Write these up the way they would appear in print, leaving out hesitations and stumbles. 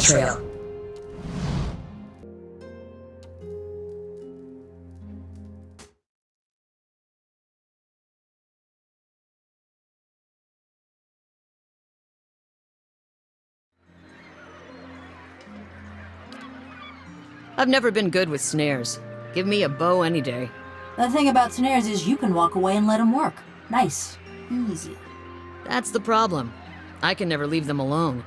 trail. I've never been good with snares. Give me a bow any day. The thing about snares is you can walk away and let them work. Nice. Easy. That's the problem. I can never leave them alone.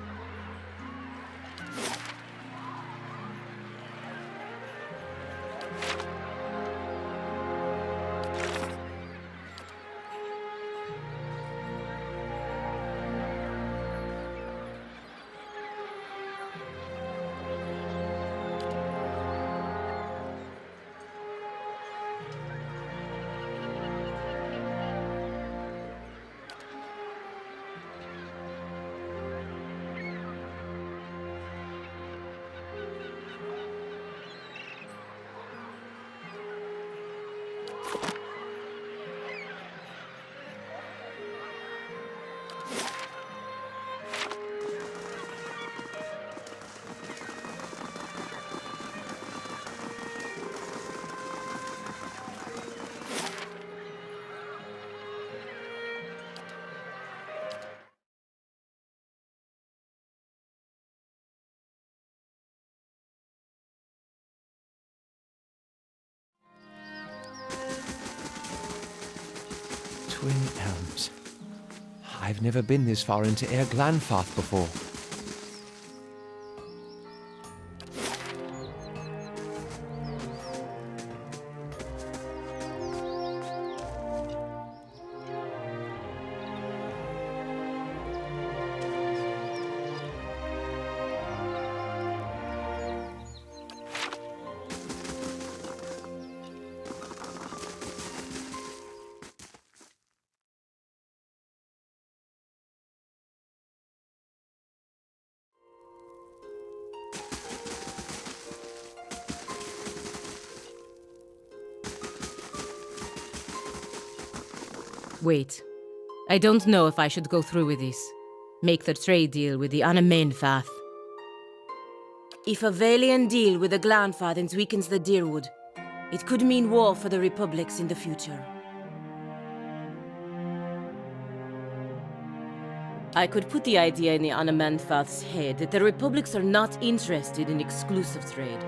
Twin Elms. I've never been this far into Air Glanfath before. Wait. I don't know if I should go through with this. Make the trade deal with the Anamainfath. If a Valian deal with the Glanfathans weakens the Deerwood, it could mean war for the Republics in the future. I could put the idea in the Anamainfath's head that the Republics are not interested in exclusive trade,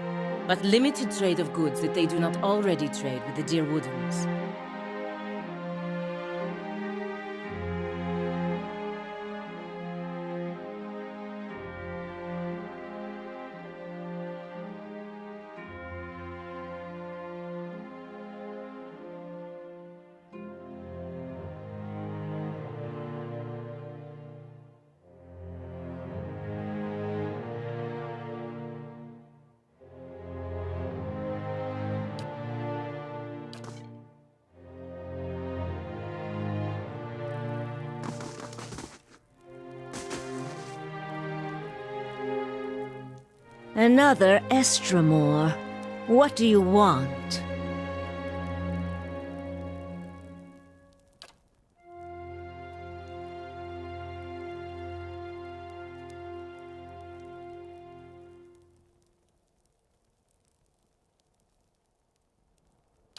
but limited trade of goods that they do not already trade with the Deerwoodans. Another Estramore. What do you want?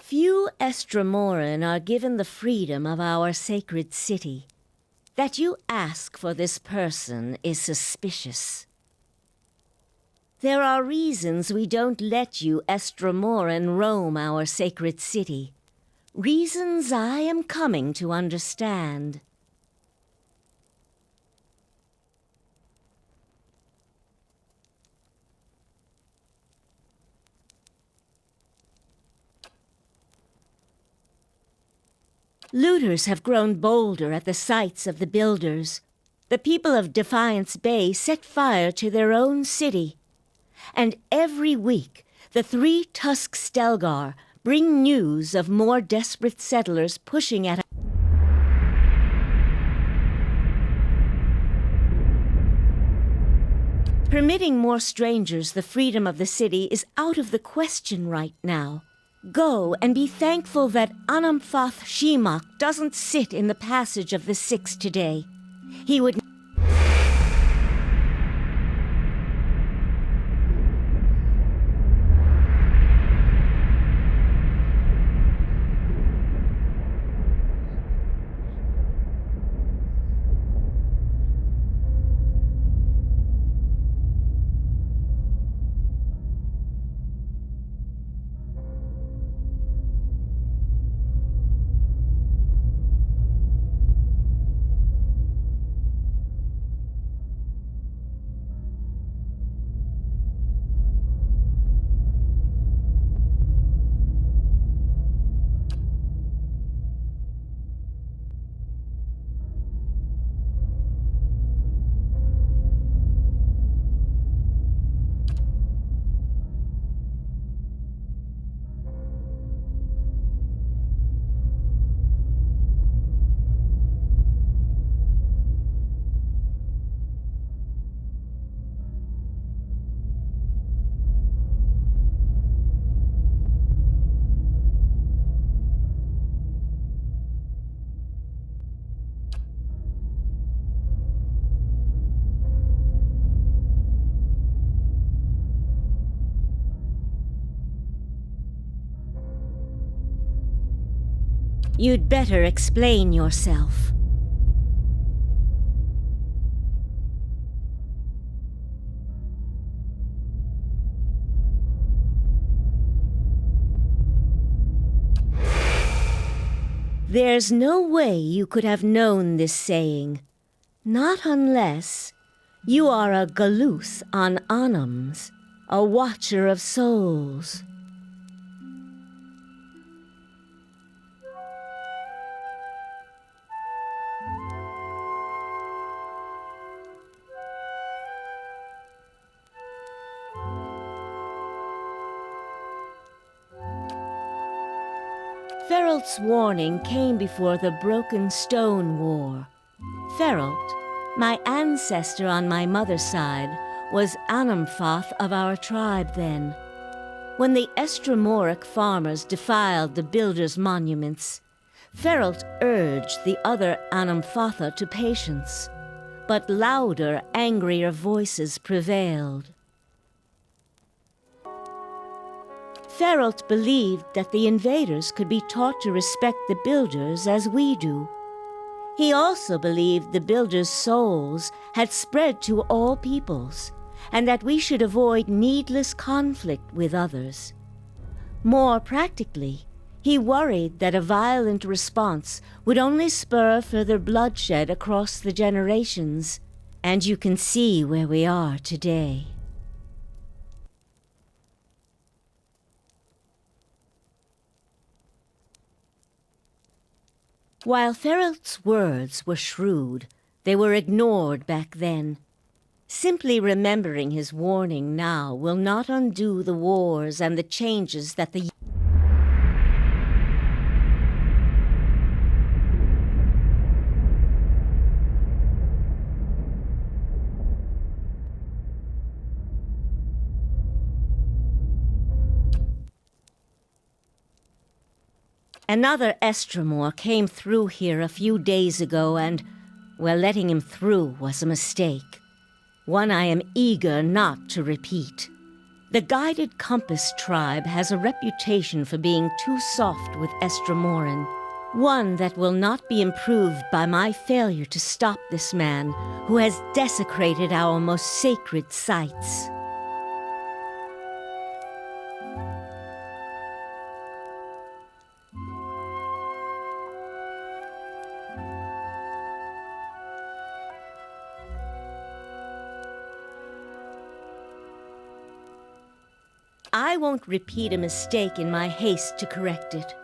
Few Estramoran are given the freedom of our sacred city. That you ask for this person is suspicious. There are reasons we don't let you Estramoran roam our sacred city. Reasons I am coming to understand. Looters have grown bolder at the sites of the builders. The people of Defiance Bay set fire to their own city. And every week, the 3 Tusk Stelgar bring news of more desperate settlers pushing at Permitting more strangers the freedom of the city is out of the question right now. Go and be thankful that Anamfath Shimak doesn't sit in the passage of the Six today. He would... You'd better explain yourself. There's no way you could have known this saying. Not unless you are a Galuth on Anams, a watcher of souls. Feralt's warning came before the Broken Stone War. Feralt, my ancestor on my mother's side, was Anamfoth of our tribe then. When the Estramoric farmers defiled the builders' monuments, Feralt urged the other Anamfotha to patience, but louder, angrier voices prevailed. Feralt believed that the invaders could be taught to respect the builders as we do. He also believed the builders' souls had spread to all peoples, and that we should avoid needless conflict with others. More practically, he worried that a violent response would only spur further bloodshed across the generations, and you can see where we are today. While Feralt's words were shrewd, they were ignored back then. Simply remembering his warning now will not undo the wars and the changes that the... Another Estramor came through here a few days ago and, well, letting him through was a mistake. One I am eager not to repeat. The Guided Compass tribe has a reputation for being too soft with Estramoran, one that will not be improved by my failure to stop this man who has desecrated our most sacred sites. I won't repeat a mistake in my haste to correct it.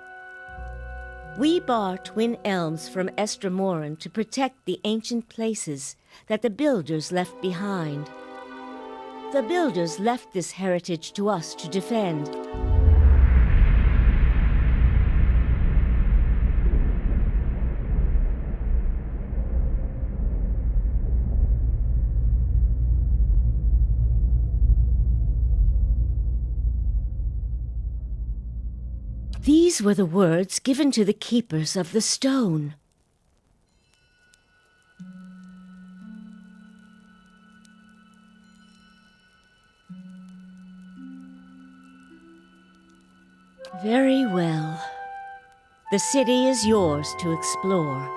We bar twin elms from Estramoran to protect the ancient places that the builders left behind. The builders left this heritage to us to defend. These were the words given to the keepers of the stone. Very well. The city is yours to explore.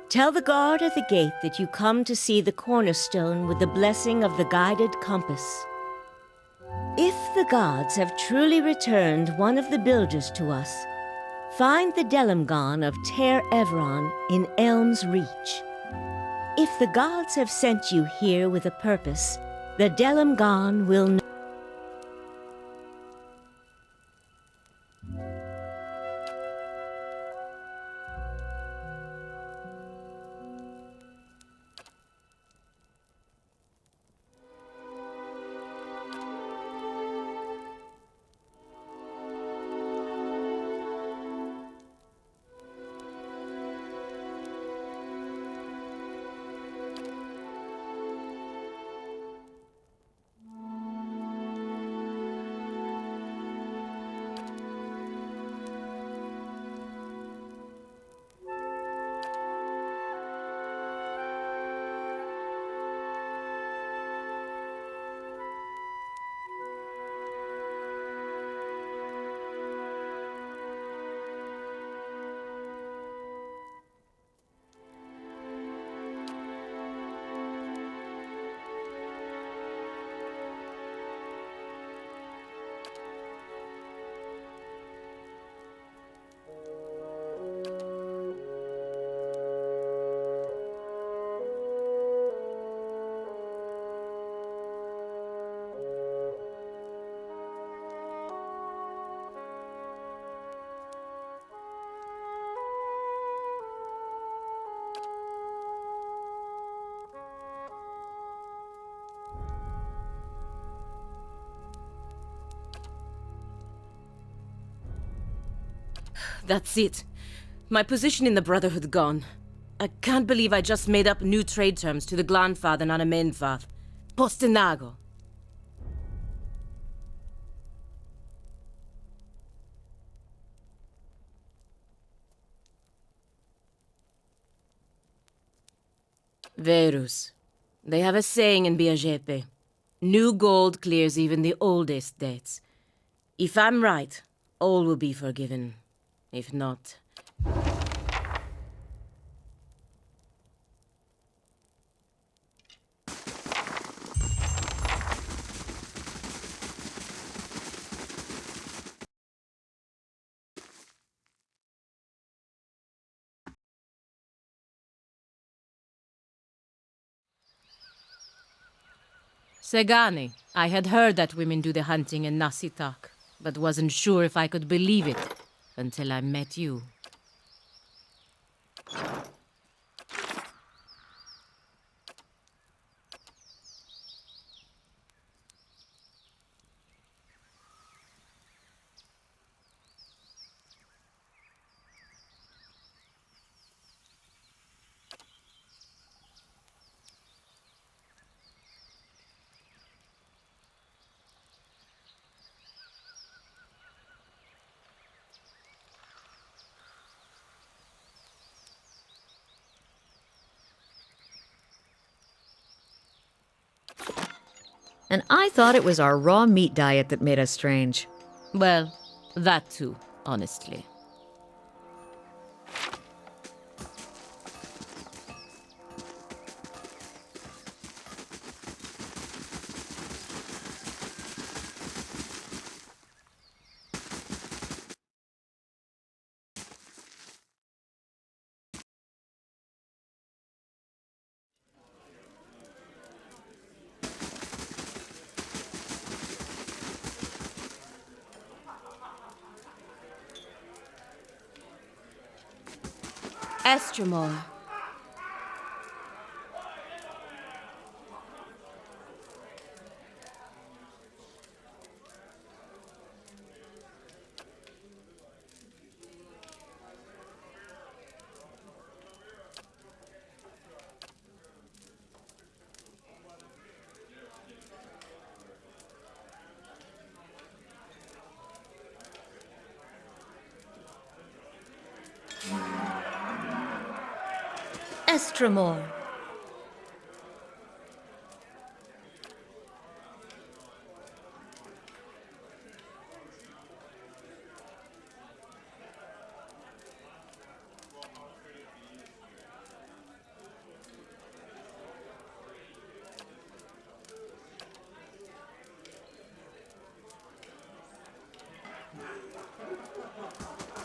Tell the guard at the gate that you come to see the cornerstone with the blessing of the Guided Compass. If the gods have truly returned one of the builders to us, find the Delimgon of Ter Evron in Elm's Reach. If the gods have sent you here with a purpose, the Delimgon will know. That's it. My position in the Brotherhood gone. I can't believe I just made up new trade terms to the Glanfath and Anamenfath. Postinago. Verus. They have a saying in Biajepe. New gold clears even the oldest debts. If I'm right, all will be forgiven. If not... Segani, I had heard that women do the hunting in Nasitak, but wasn't sure if I could believe it until I met you. And I thought it was our raw meat diet that made us strange. Well, that too, honestly. Estremor. Estremor.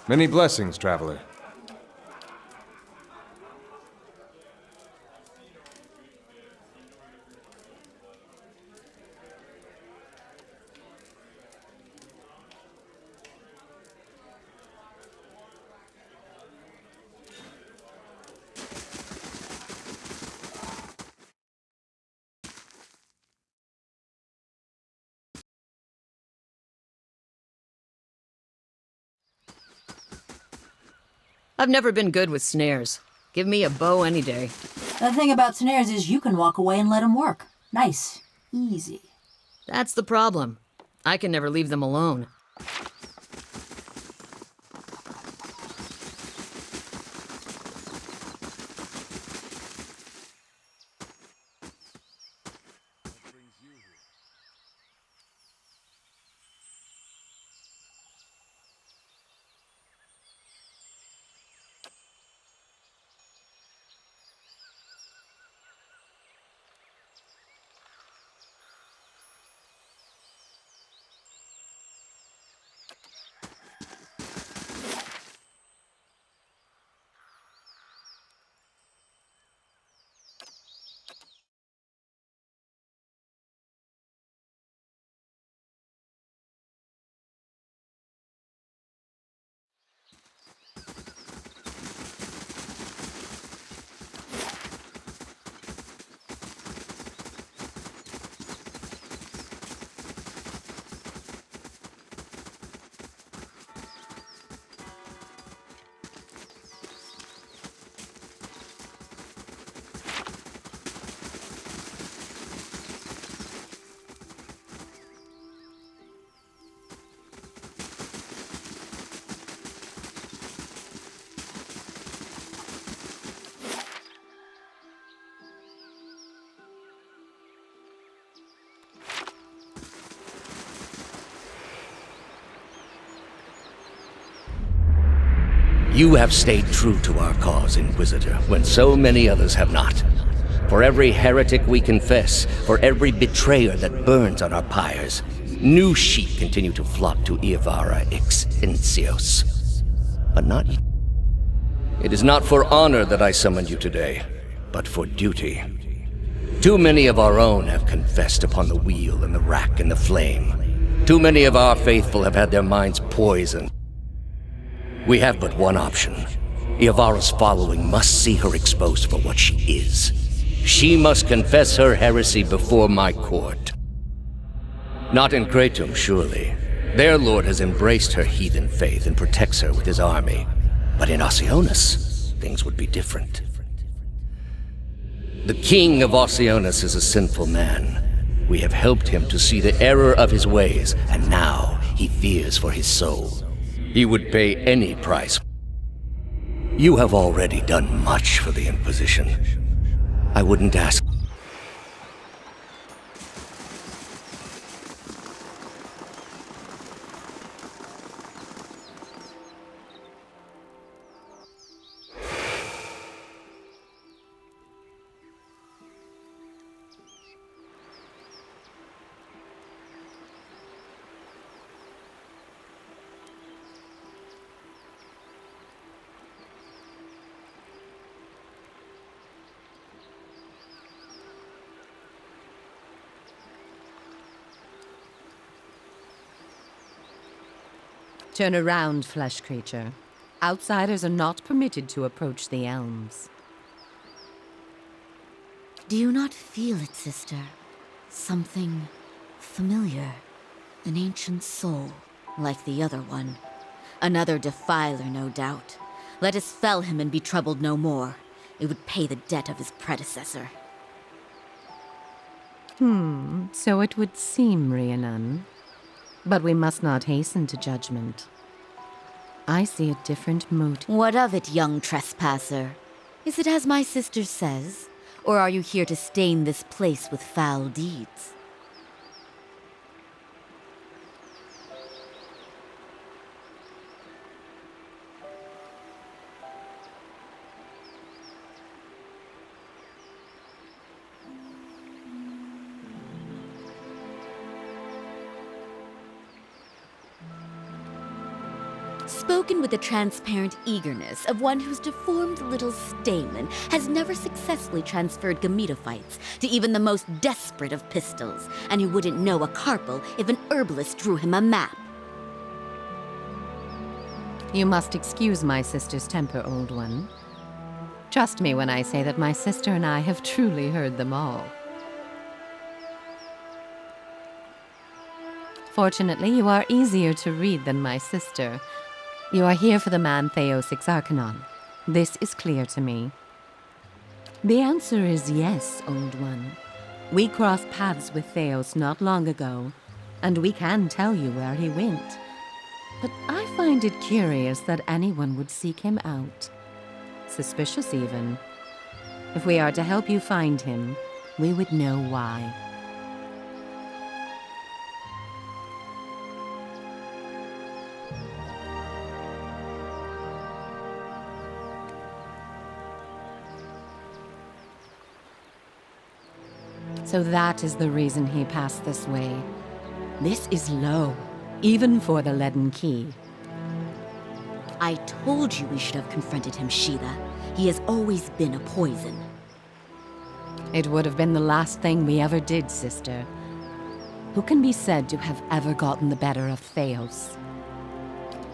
Many blessings, traveler. I've never been good with snares. Give me a bow any day. The thing about snares is you can walk away and let them work. Nice. Easy. That's the problem. I can never leave them alone. You have stayed true to our cause, Inquisitor, when so many others have not. For every heretic we confess, for every betrayer that burns on our pyres, new sheep continue to flock to Iavara ex Incios. But not you. It is not for honor that I summoned you today, but for duty. Too many of our own have confessed upon the wheel and the rack and the flame. Too many of our faithful have had their minds poisoned. We have but one option. Iavara's following must see her exposed for what she is. She must confess her heresy before my court. Not in Kratom, surely. Their lord has embraced her heathen faith and protects her with his army. But in Oceanus, things would be different. The king of Oceanus is a sinful man. We have helped him to see the error of his ways, and now he fears for his soul. He would pay any price. You have already done much for the Inquisition. I wouldn't ask. Turn around, flesh creature. Outsiders are not permitted to approach the elms. Do you not feel it, sister? Something familiar. An ancient soul, like the other one. Another defiler, no doubt. Let us fell him and be troubled no more. It would pay the debt of his predecessor. So it would seem, Rhiannon. But we must not hasten to judgment. I see a different mood. What of it, young trespasser? Is it as my sister says? Or are you here to stain this place with foul deeds? Spoken with the transparent eagerness of one whose deformed little stamen has never successfully transferred gametophytes to even the most desperate of pistols, and who wouldn't know a carpal if an herbalist drew him a map. You must excuse my sister's temper, old one. Trust me when I say that my sister and I have truly heard them all. Fortunately, you are easier to read than my sister. You are here for the man Theos Exarchanon. This is clear to me. The answer is yes, old one. We crossed paths with Theos not long ago, and we can tell you where he went. But I find it curious that anyone would seek him out. Suspicious, even. If we are to help you find him, we would know why. So that is the reason he passed this way. This is low, even for the leaden key. I told you we should have confronted him, Sheila. He has always been a poison. It would have been the last thing we ever did, sister. Who can be said to have ever gotten the better of Theos?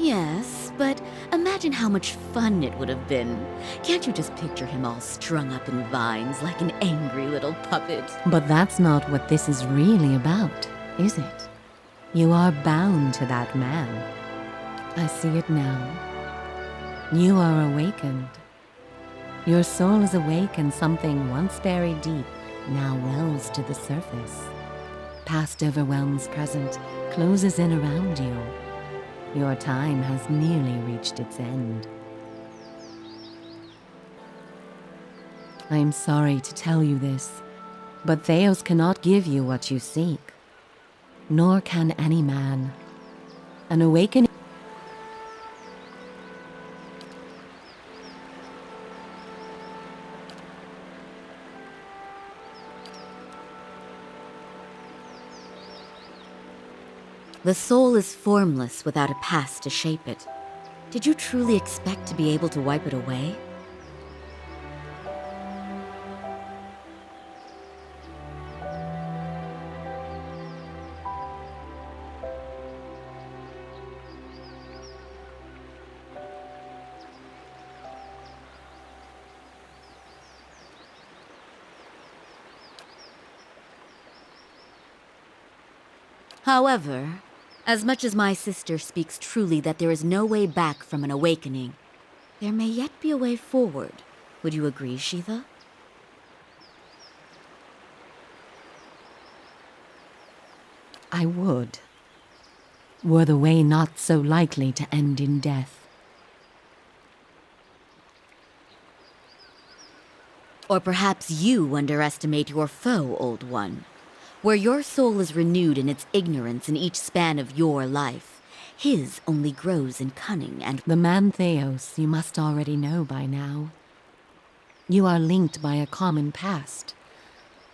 Yes, but imagine how much fun it would have been. Can't you just picture him all strung up in vines like an angry little puppet? But that's not what this is really about, is it? You are bound to that man. I see it now. You are awakened. Your soul is awake, and something once buried deep now wells to the surface. Past overwhelms present, closes in around you. Your time has nearly reached its end. I am sorry to tell you this, but Theos cannot give you what you seek. Nor can any man. An awakening... The soul is formless without a past to shape it. Did you truly expect to be able to wipe it away? However, as much as my sister speaks truly that there is no way back from an awakening, there may yet be a way forward. Would you agree, Shiva? I would. Were the way not so likely to end in death. Or perhaps you underestimate your foe, Old One. Where your soul is renewed in its ignorance in each span of your life, his only grows in cunning and— The man Theos you must already know by now. You are linked by a common past.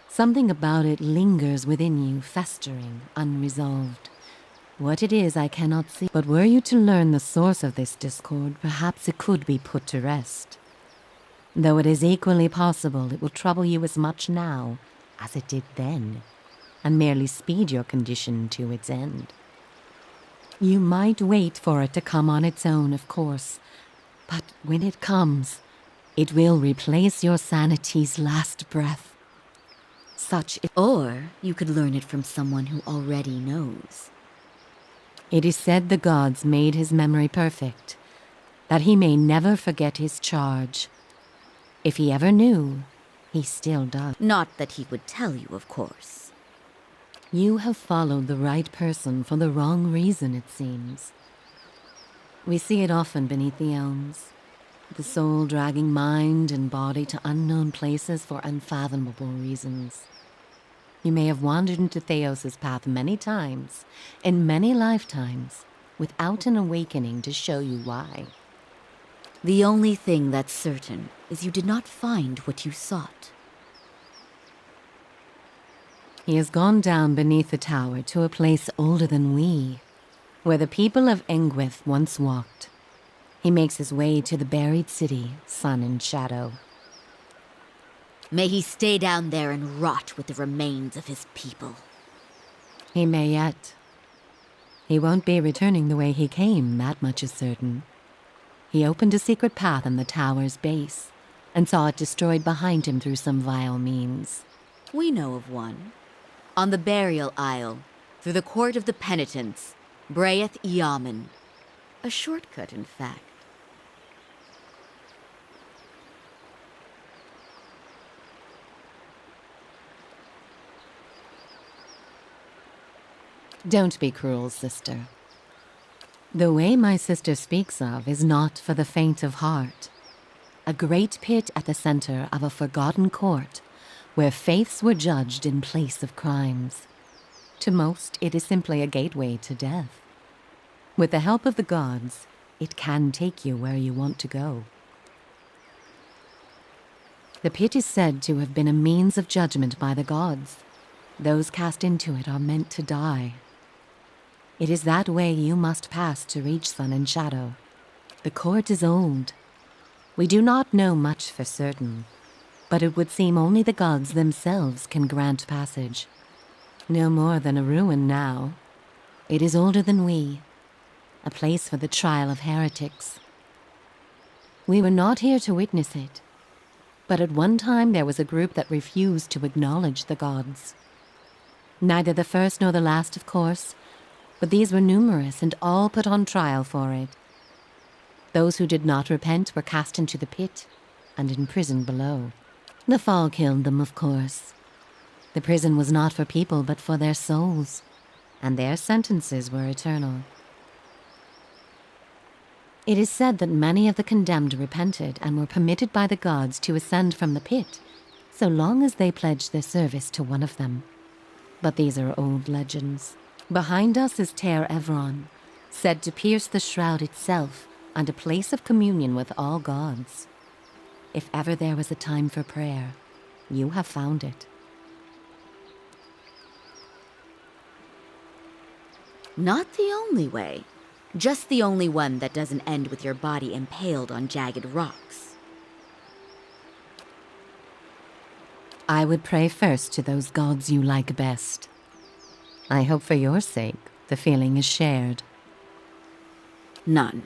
Something about it lingers within you, festering, unresolved. What it is I cannot see, but were you to learn the source of this discord, perhaps it could be put to rest. Though it is equally possible it will trouble you as much now as it did then, and merely speed your condition to its end. You might wait for it to come on its own, of course, but when it comes, it will replace your sanity's last breath. Or you could learn it from someone who already knows. It is said the gods made his memory perfect, that he may never forget his charge. If he ever knew, he still does. Not that he would tell you, of course. You have followed the right person for the wrong reason, it seems. We see it often beneath the elms, the soul dragging mind and body to unknown places for unfathomable reasons. You may have wandered into Theos's path many times, in many lifetimes, without an awakening to show you why. The only thing that's certain is you did not find what you sought. He has gone down beneath the tower to a place older than we, where the people of Engwith once walked. He makes his way to the buried city, Sun and Shadow. May he stay down there and rot with the remains of his people. He may yet. He won't be returning the way he came, that much is certain. He opened a secret path in the tower's base, and saw it destroyed behind him through some vile means. We know of one. On the burial isle, through the court of the penitents, Braeth Yaman. A shortcut, in fact. Don't be cruel, sister. The way my sister speaks of is not for the faint of heart. A great pit at the center of a forgotten court, where faiths were judged in place of crimes. To most, it is simply a gateway to death. With the help of the gods, it can take you where you want to go. The pit is said to have been a means of judgment by the gods. Those cast into it are meant to die. It is that way you must pass to reach Sun and Shadow. The court is old. We do not know much for certain, but it would seem only the gods themselves can grant passage. No more than a ruin now. It is older than we, a place for the trial of heretics. We were not here to witness it, but at one time there was a group that refused to acknowledge the gods. Neither the first nor the last, of course, but these were numerous and all put on trial for it. Those who did not repent were cast into the pit and imprisoned below. The fall killed them, of course. The prison was not for people, but for their souls, and their sentences were eternal. It is said that many of the condemned repented and were permitted by the gods to ascend from the pit, so long as they pledged their service to one of them. But these are old legends. Behind us is Ter Evron, said to pierce the shroud itself and a place of communion with all gods. If ever there was a time for prayer, you have found it. Not the only way. Just the only one that doesn't end with your body impaled on jagged rocks. I would pray first to those gods you like best. I hope for your sake the feeling is shared. None.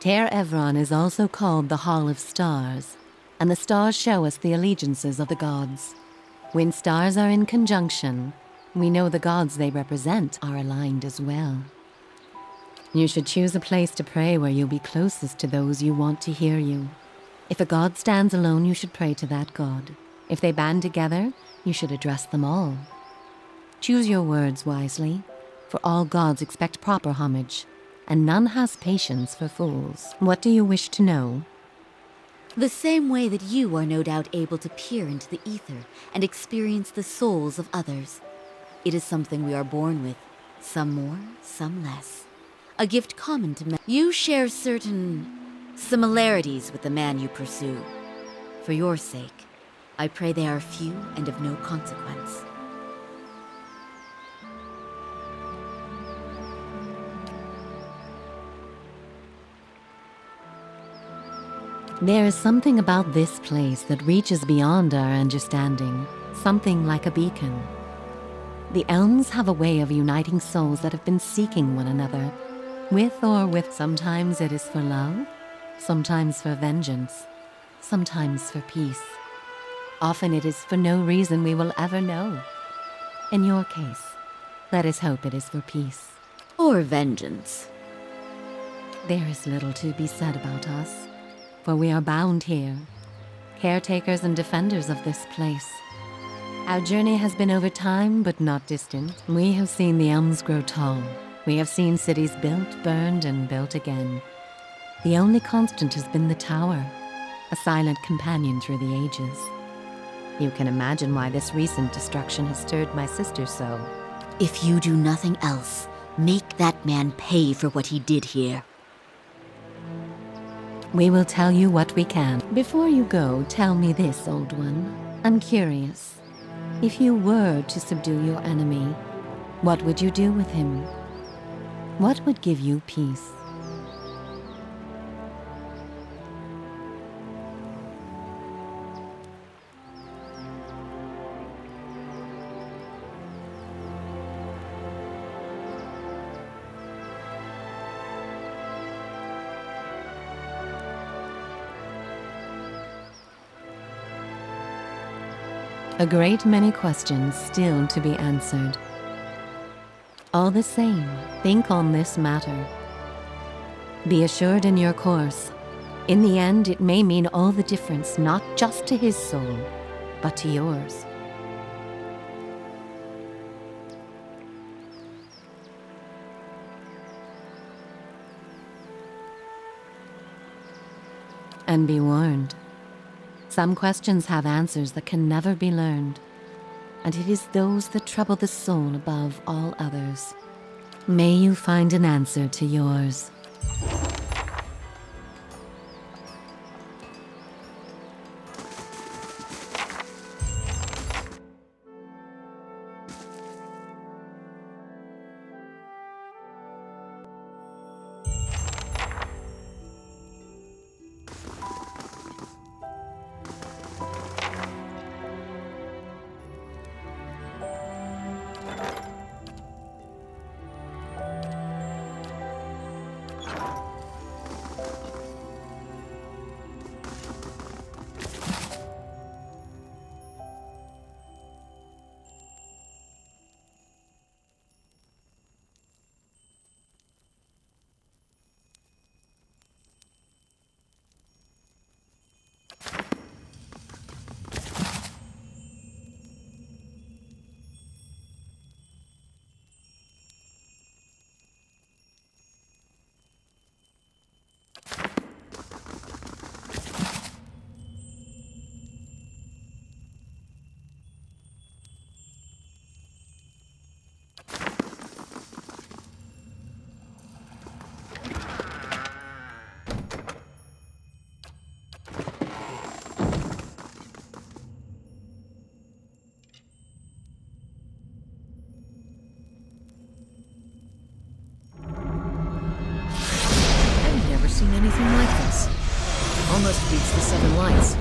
Ter Evron is also called the Hall of Stars, and the stars show us the allegiances of the gods. When stars are in conjunction, we know the gods they represent are aligned as well. You should choose a place to pray where you'll be closest to those you want to hear you. If a god stands alone, you should pray to that god. If they band together, you should address them all. Choose your words wisely, for all gods expect proper homage, and none has patience for fools. What do you wish to know? The same way that you are no doubt able to peer into the ether and experience the souls of others. It is something we are born with, some more, some less. A gift common to men. You share certain similarities with the man you pursue. For your sake, I pray they are few and of no consequence. There is something about this place that reaches beyond our understanding, something like a beacon. The elms have a way of uniting souls that have been seeking one another, with or with. Sometimes it is for love, sometimes for vengeance, sometimes for peace. Often it is for no reason we will ever know. In your case, let us hope it is for peace. Or vengeance. There is little to be said about us, for we are bound here, caretakers and defenders of this place. Our journey has been over time, but not distant. We have seen the elms grow tall. We have seen cities built, burned, and built again. The only constant has been the tower, a silent companion through the ages. You can imagine why this recent destruction has stirred my sister so. If you do nothing else, make that man pay for what he did here. We will tell you what we can. Before you go, tell me this, old one. I'm curious. If you were to subdue your enemy, what would you do with him? What would give you peace? A great many questions still to be answered. All the same, think on this matter. Be assured in your course. In the end, it may mean all the difference, not just to his soul, but to yours. And be warned. Some questions have answers that can never be learned, and it is those that trouble the soul above all others. May you find an answer to yours. almost beats the Seven Lights.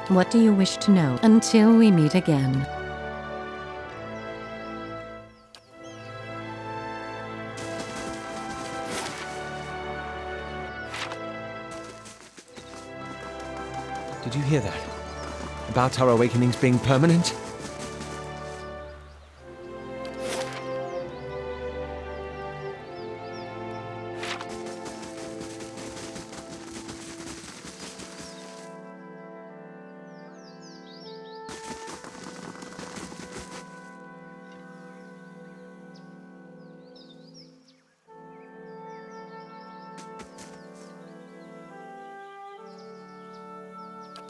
What do you wish to know? Until we meet again. Did you hear that? About our awakenings being permanent?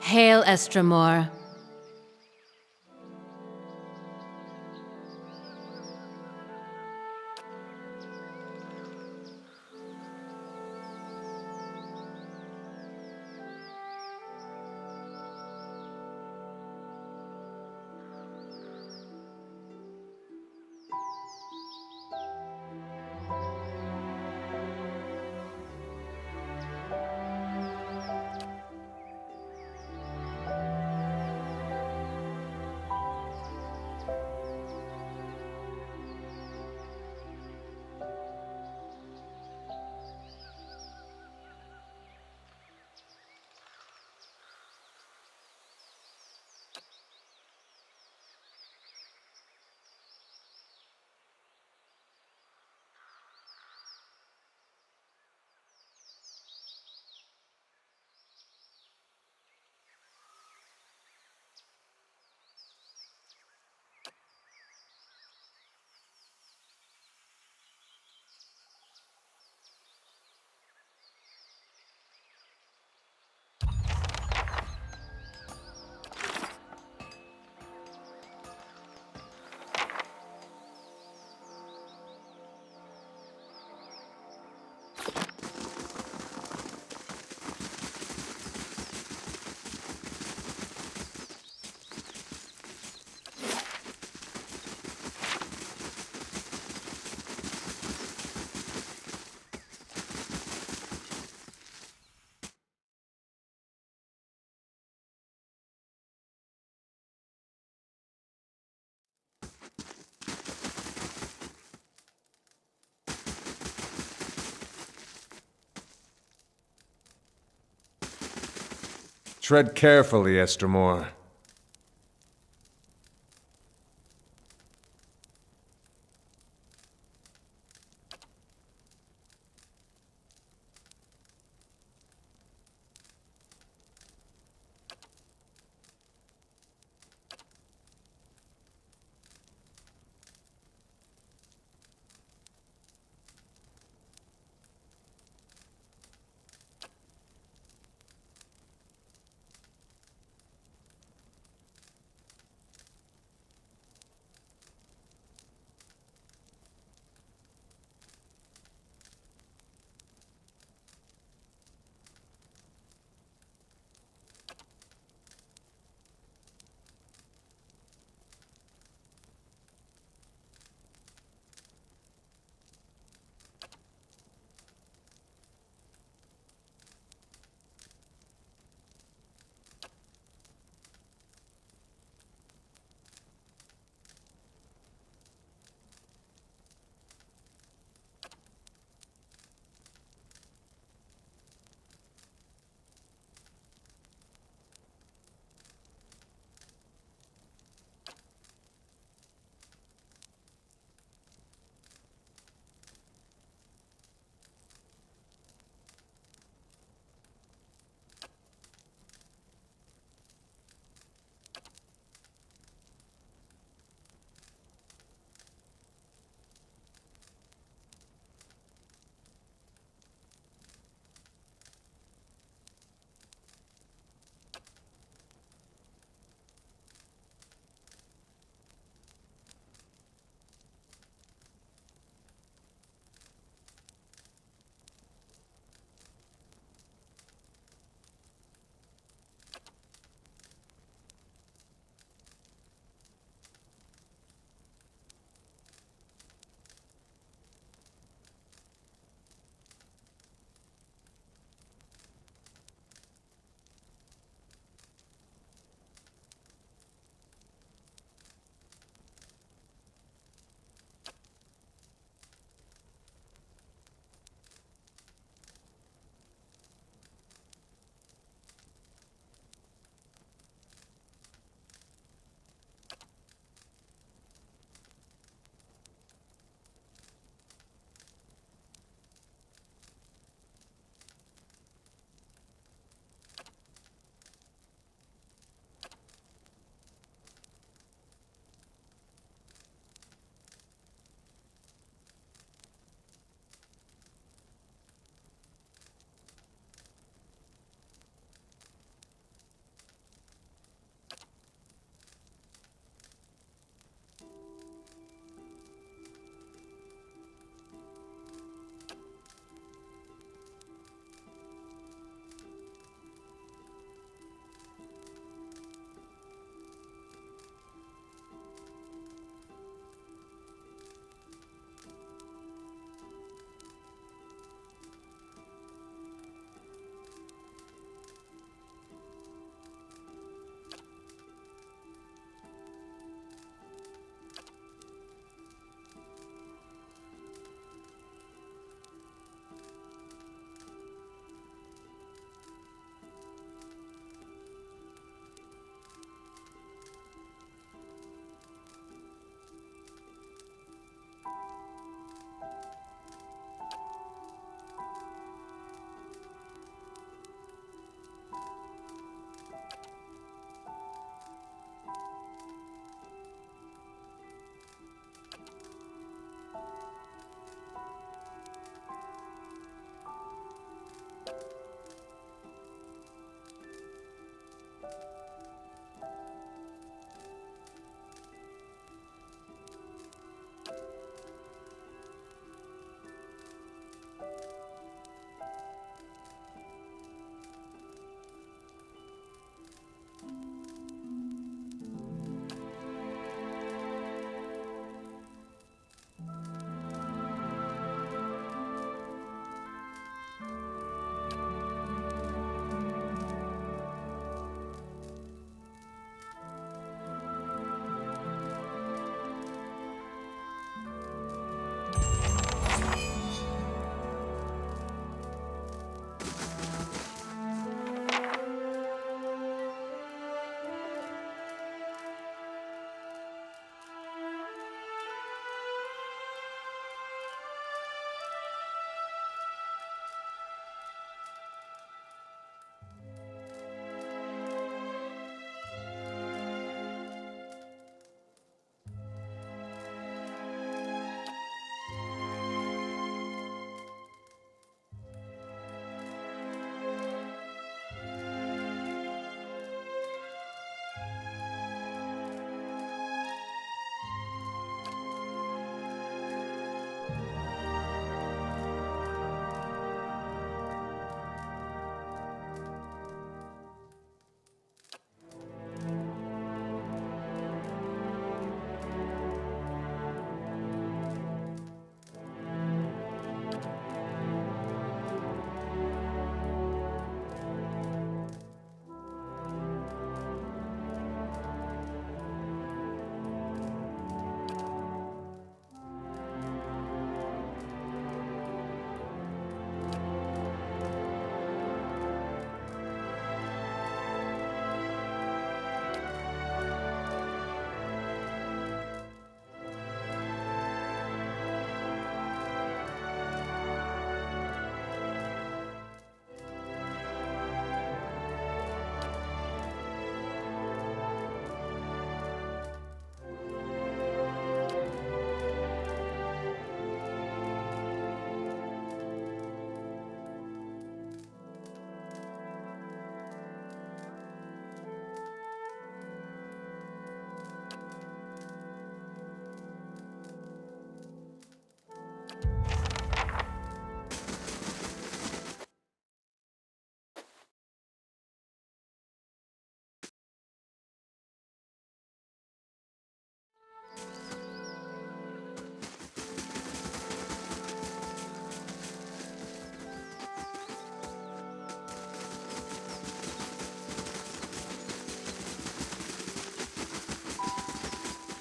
Hail, Estramor. Tread carefully, Estramor.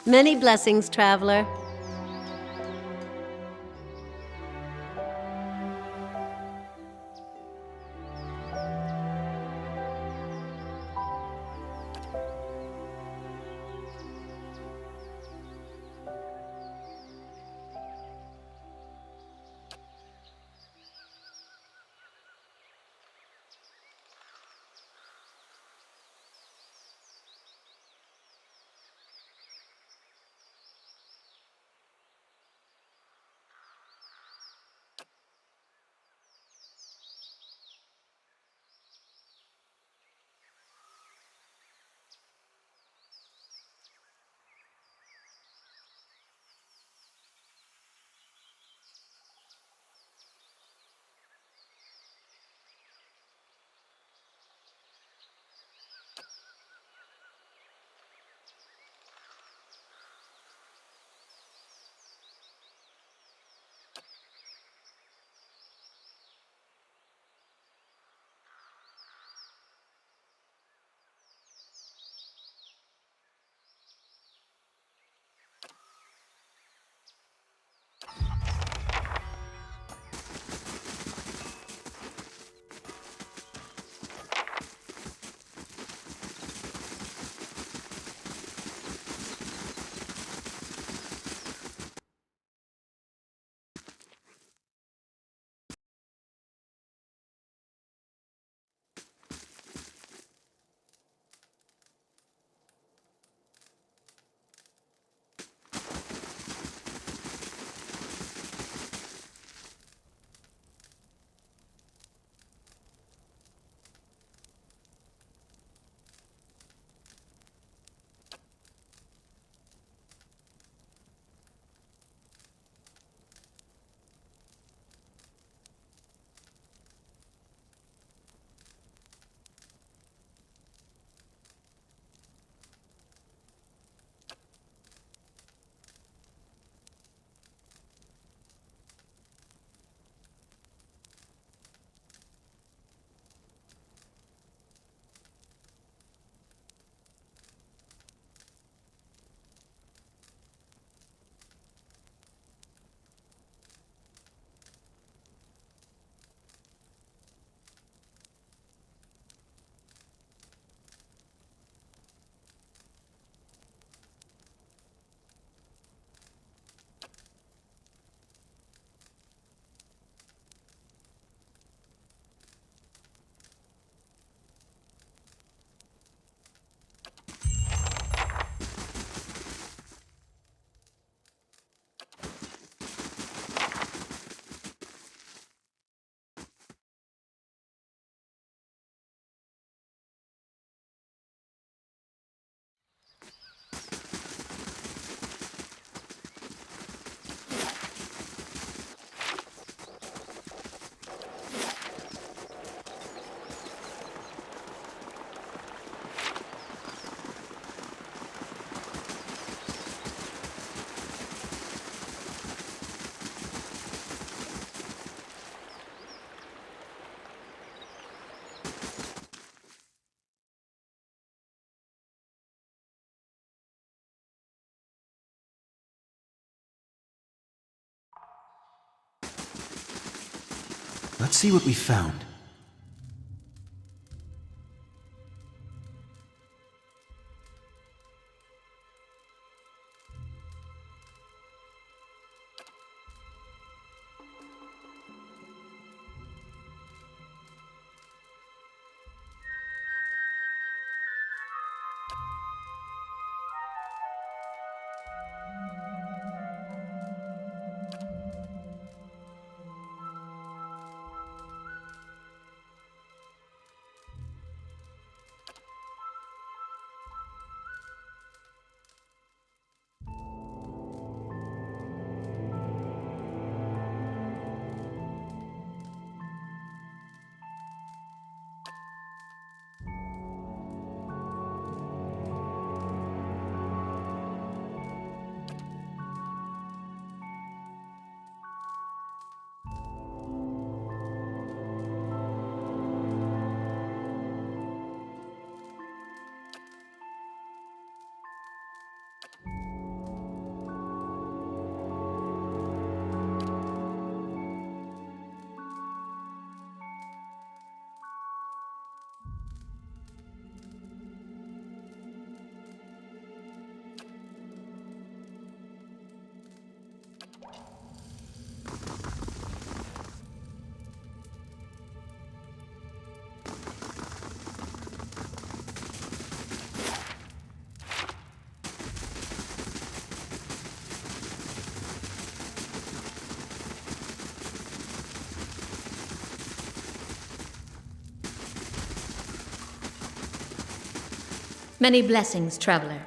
Many blessings, traveler. Let's see what we found. Many blessings, traveler.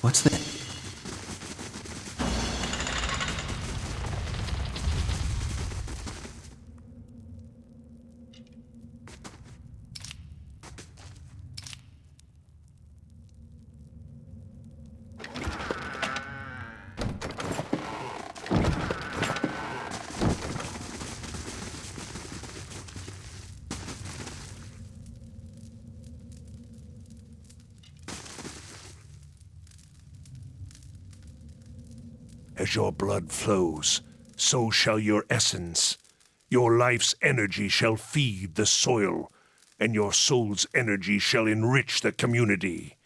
What's that? As your blood flows, so shall your essence. Your life's energy shall feed the soil, and your soul's energy shall enrich the community.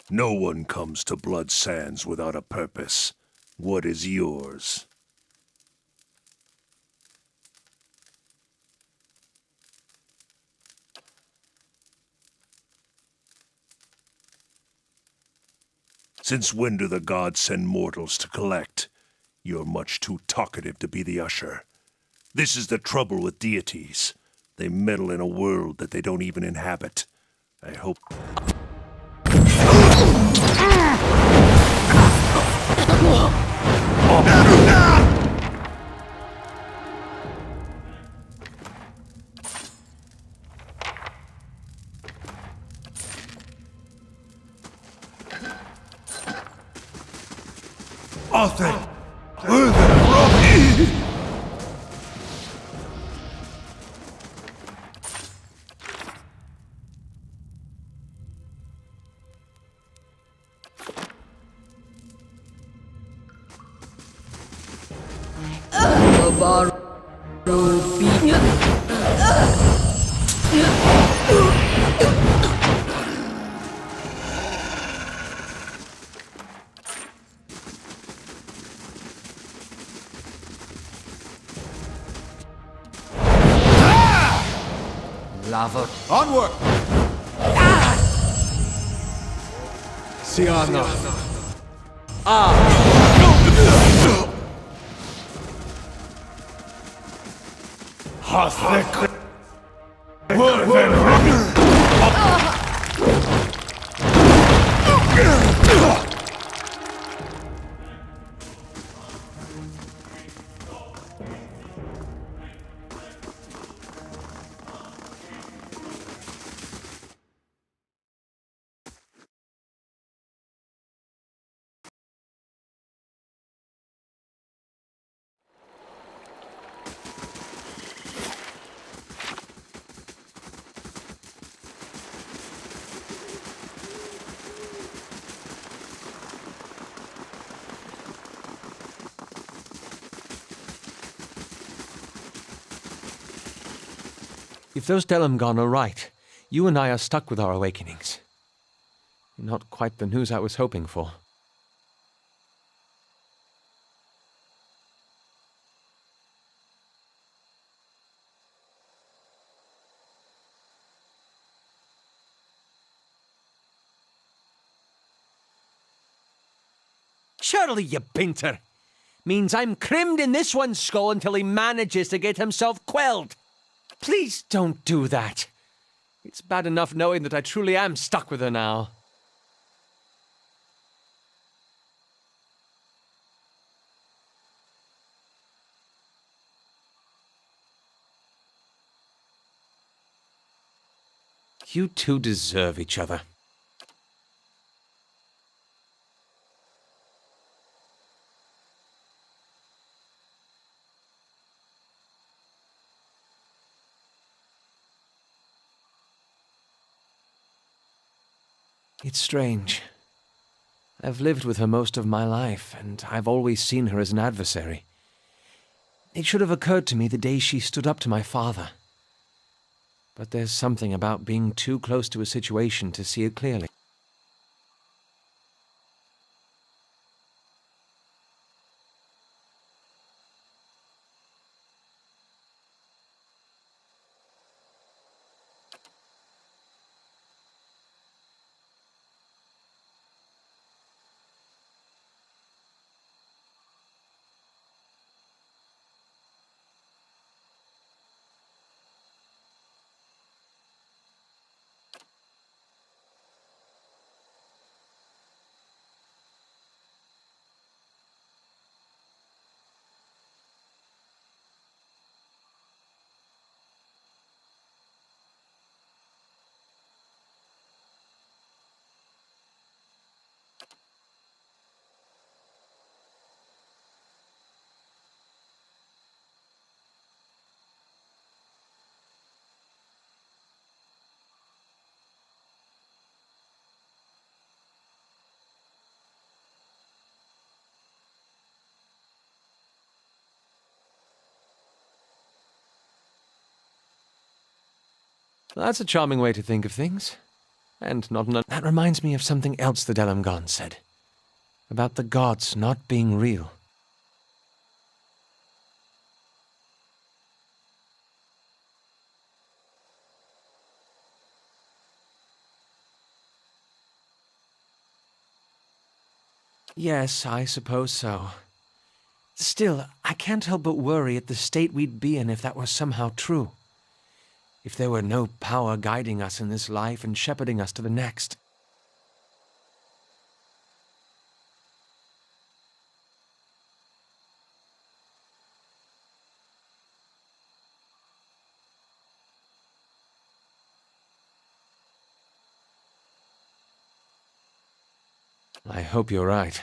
No one comes to Blood Sands without a purpose. What is yours? Since when do the gods send mortals to collect? You're much too talkative to be the usher. This is the trouble with deities. They meddle in a world that they don't even inhabit. I hope... Arthur! Lava. Onward! Siana. Hathek! If those Delamgon are right, you and I are stuck with our awakenings. Not quite the news I was hoping for. Surely, you painter! Means I'm crimmed in this one's skull until he manages to get himself quelled. Please don't do that. It's bad enough knowing that I truly am stuck with her now. You two deserve each other. It's strange. I've lived with her most of my life, and I've always seen her as an adversary. It should have occurred to me the day she stood up to my father. But there's something about being too close to a situation to see it clearly. That's a charming way to think of things. And that reminds me of something else the Delamgon said. About the gods not being real. Yes, I suppose so. Still, I can't help but worry at the state we'd be in if that were somehow true. If there were no power guiding us in this life and shepherding us to the next. I hope you're right.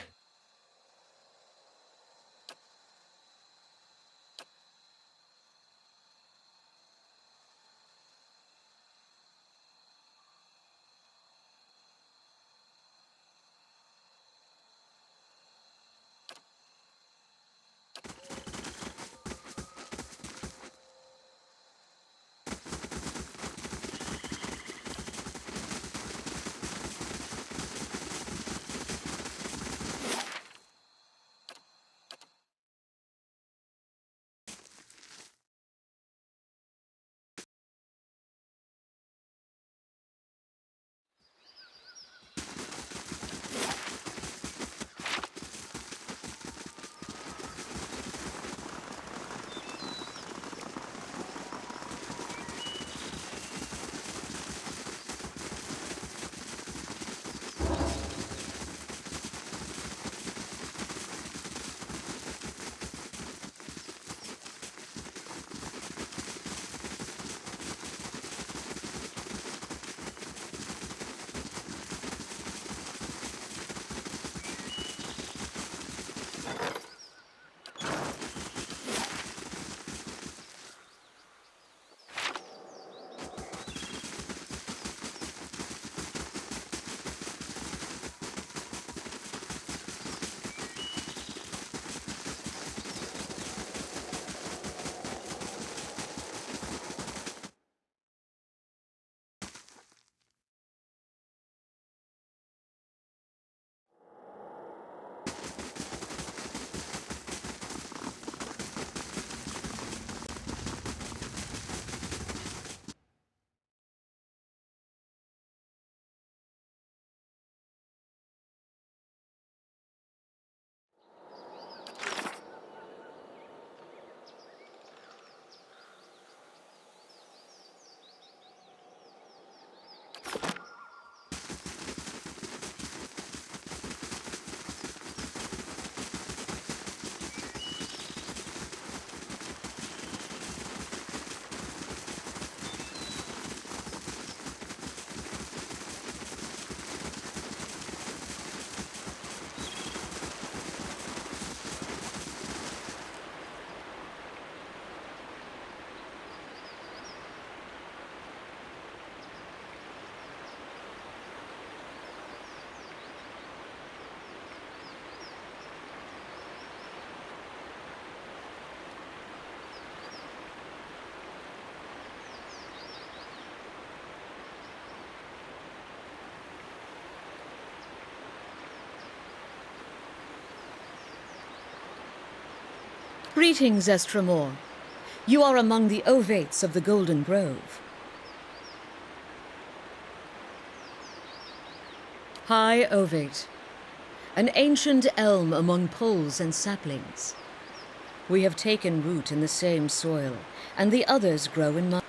Greetings, Estremor. You are among the ovates of the Golden Grove. High ovate, an ancient elm among poles and saplings. We have taken root in the same soil, and the others grow in mine.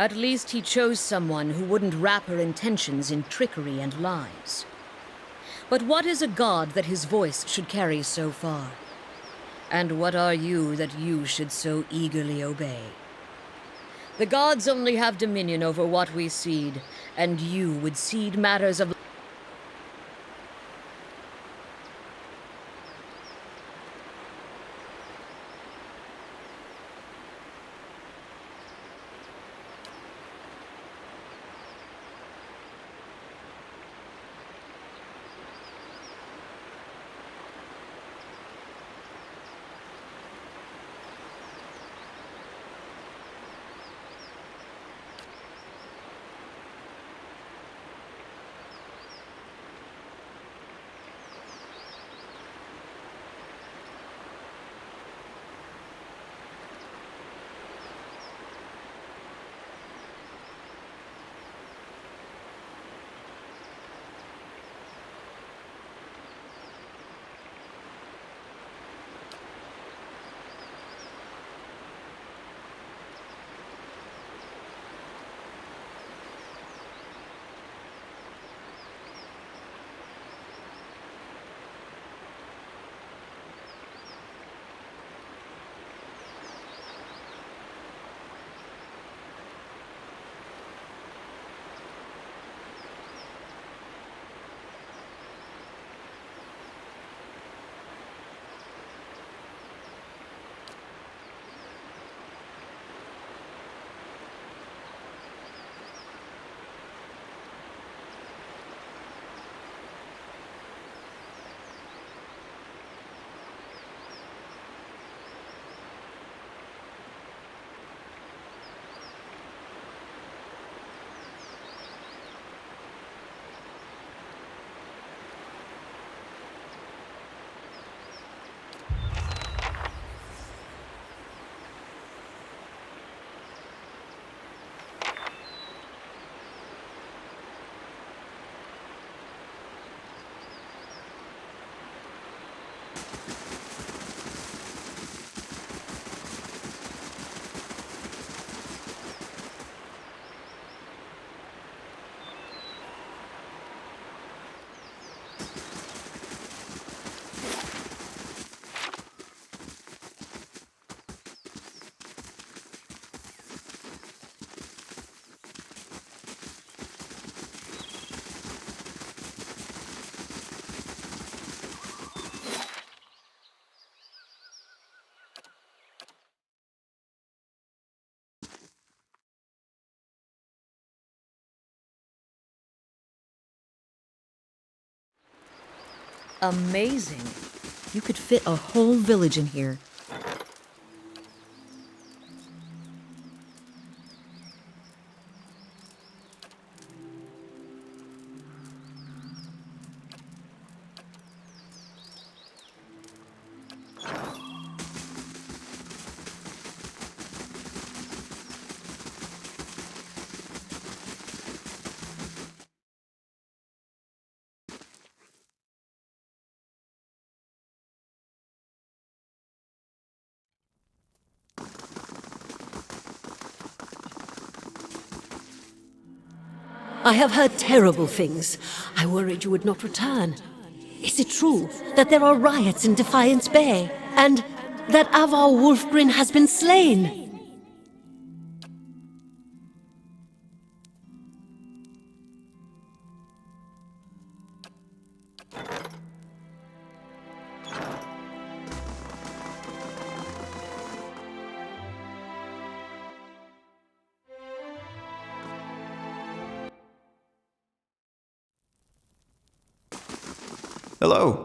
At least he chose someone who wouldn't wrap her intentions in trickery and lies. But what is a god that his voice should carry so far? And what are you that you should so eagerly obey? The gods only have dominion over what we seed, and you would seed matters of... Amazing. You could fit a whole village in here. I have heard terrible things. I worried you would not return. Is it true that there are riots in Defiance Bay, and that Avar Wolfgren has been slain? Hello.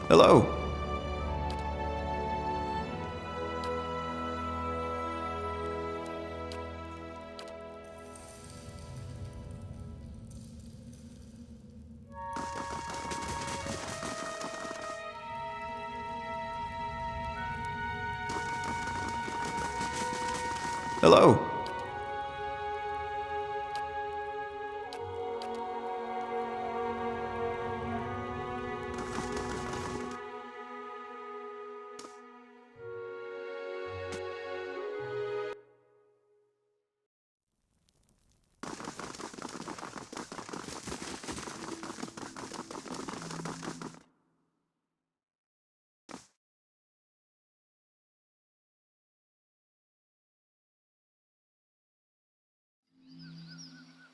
Hello. Hello.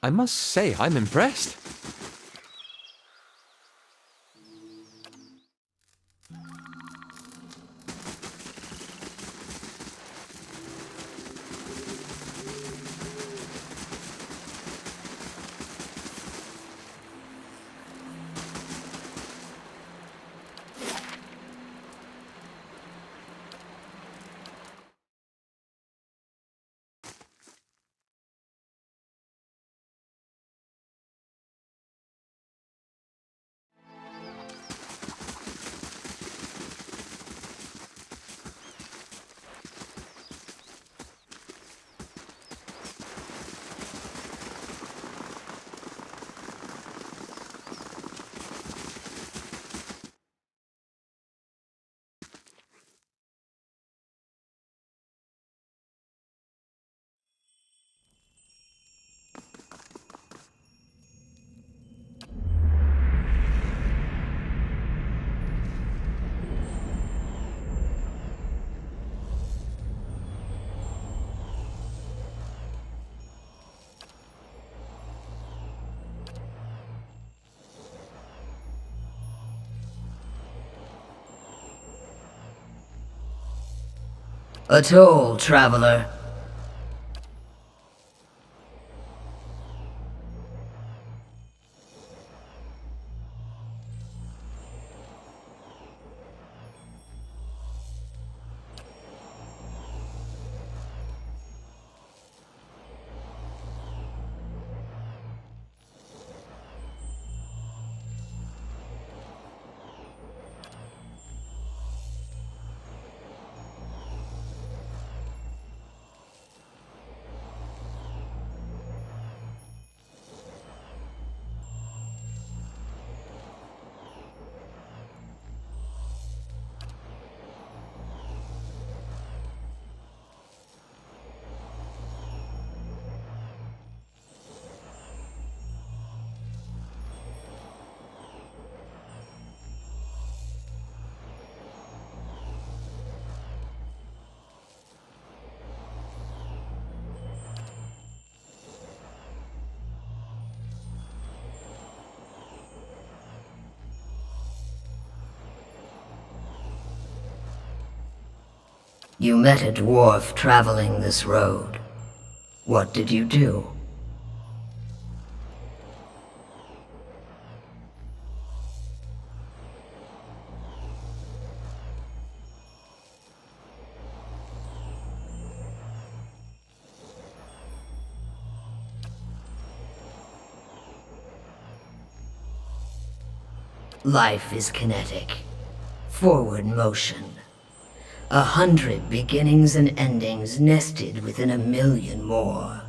I must say, I'm impressed. A toll, traveler. You met a dwarf traveling this road. What did you do? Life is kinetic. Forward motion. 100 beginnings and endings nested within 1,000,000 more.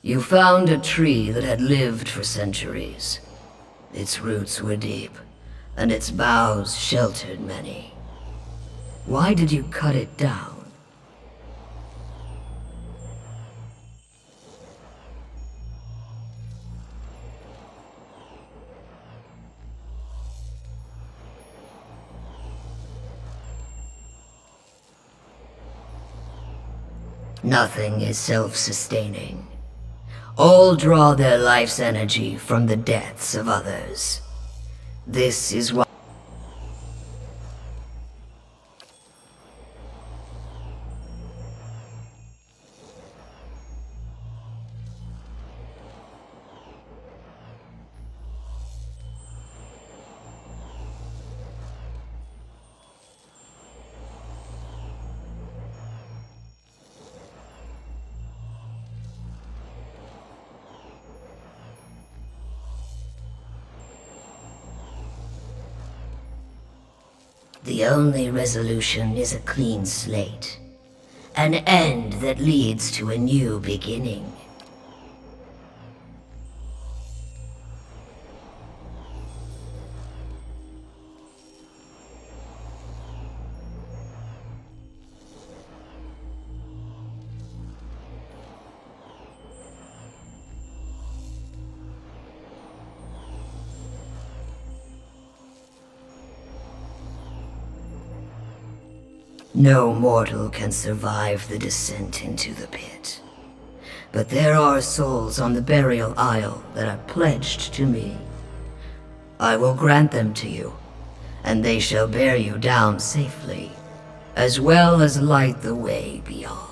You found a tree that had lived for centuries. Its roots were deep, and its boughs sheltered many. Why did you cut it down? Nothing is self-sustaining. All draw their life's energy from the deaths of others. This is why... The only resolution is a clean slate. An end that leads to a new beginning. No mortal can survive the descent into the pit. But there are souls on the burial isle that are pledged to me. I will grant them to you, and they shall bear you down safely, as well as light the way beyond.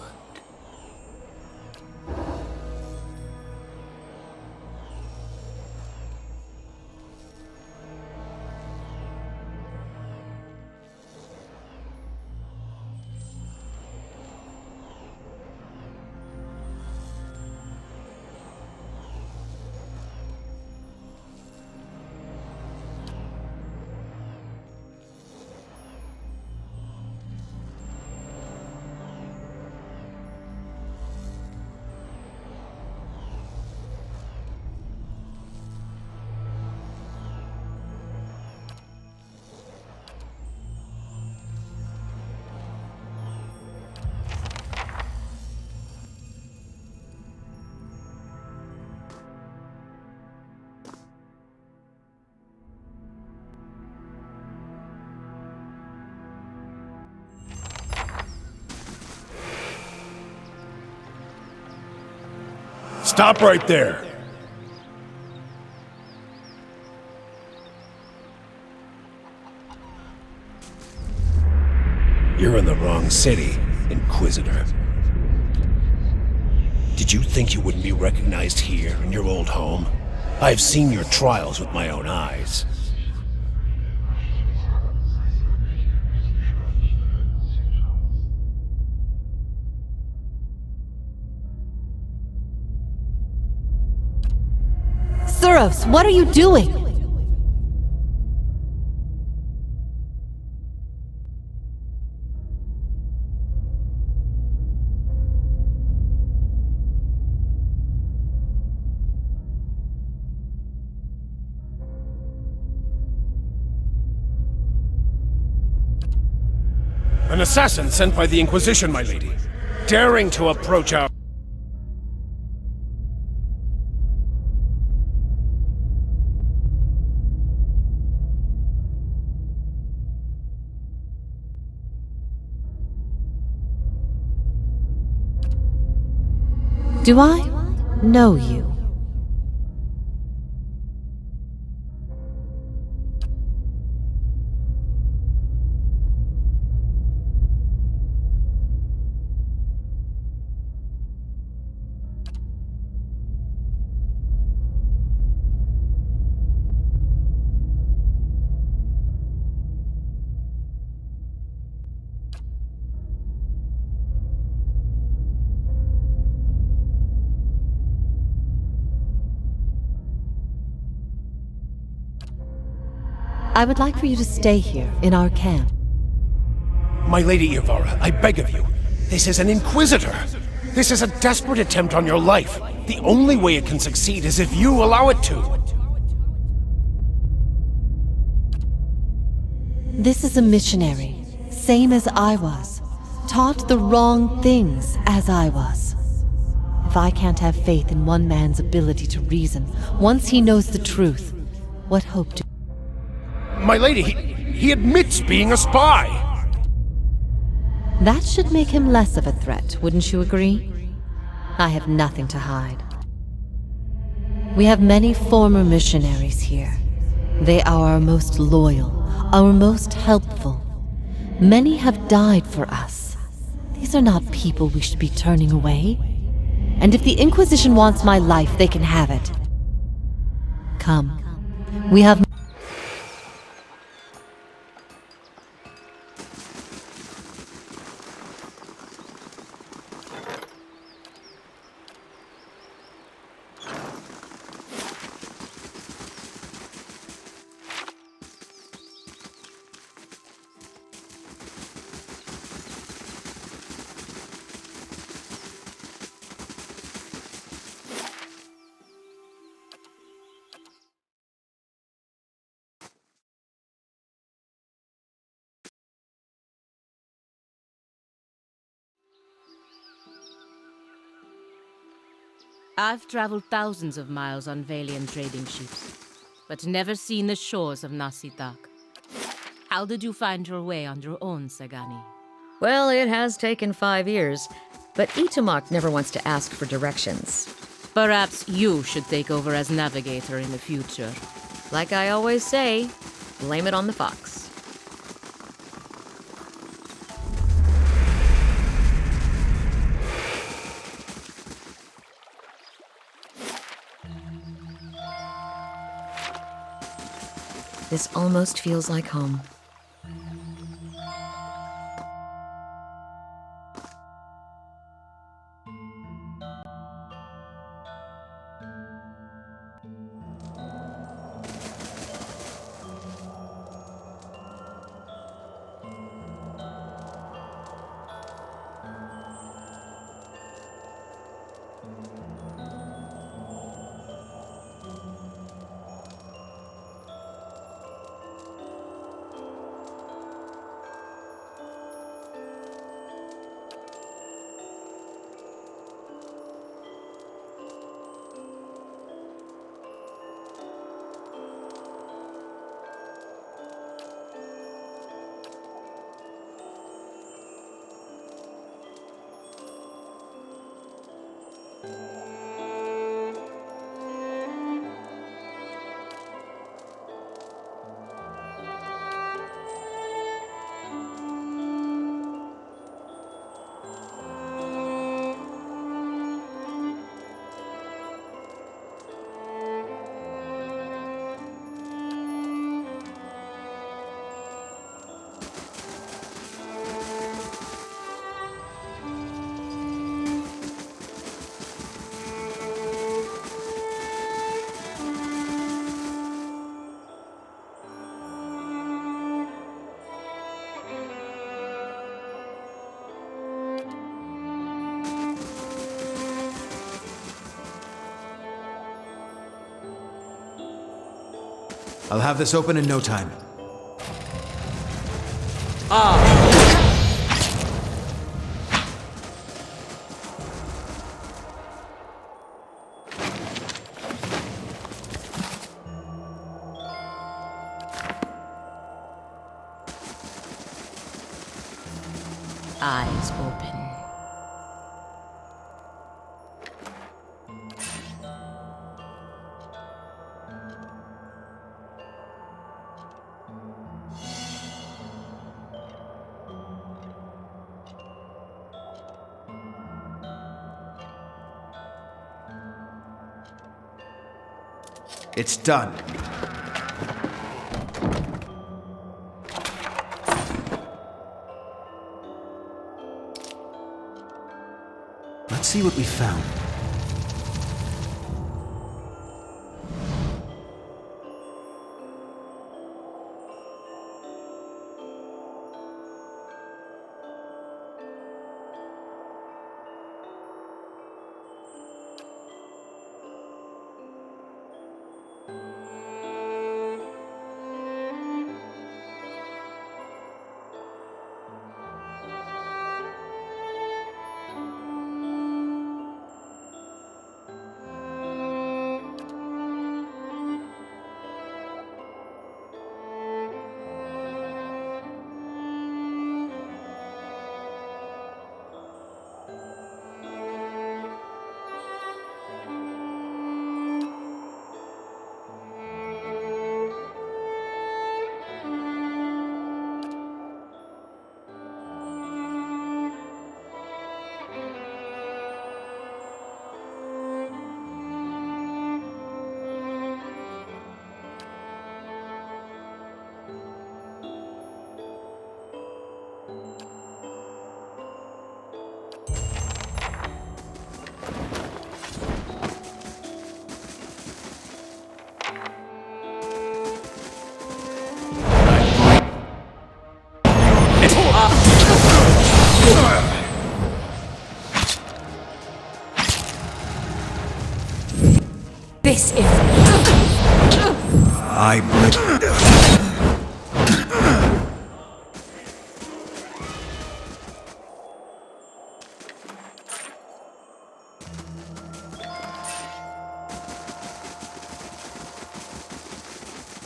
Stop right there! You're in the wrong city, Inquisitor. Did you think you wouldn't be recognized here in your old home? I've seen your trials with my own eyes. Suros, what are you doing? An assassin sent by the Inquisition, my lady. Daring to approach our... Do I know you? I would like for you to stay here, in our camp. My Lady Irvara, I beg of you. This is an Inquisitor. This is a desperate attempt on your life. The only way it can succeed is if you allow it to. This is a missionary, same as I was. Taught the wrong things as I was. If I can't have faith in one man's ability to reason, once he knows the truth, what hope do... My lady, he admits being a spy! That should make him less of a threat, wouldn't you agree? I have nothing to hide. We have many former missionaries here. They are our most loyal, our most helpful. Many have died for us. These are not people we should be turning away. And if the Inquisition wants my life, they can have it. Come. We have... I've traveled thousands of miles on Valian trading ships, but never seen the shores of Nasitak. How did you find your way on your own, Sagani? Well, it has taken 5 years, but Itamak never wants to ask for directions. Perhaps you should take over as navigator in the future. Like I always say, blame it on the fox. This almost feels like home. I'll have this open in no time. Eyes open. It's done. Let's see what we found. Face it! I blink.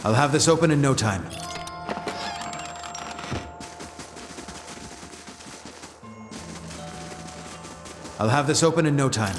I'll have this open in no time. I'll have this open in no time.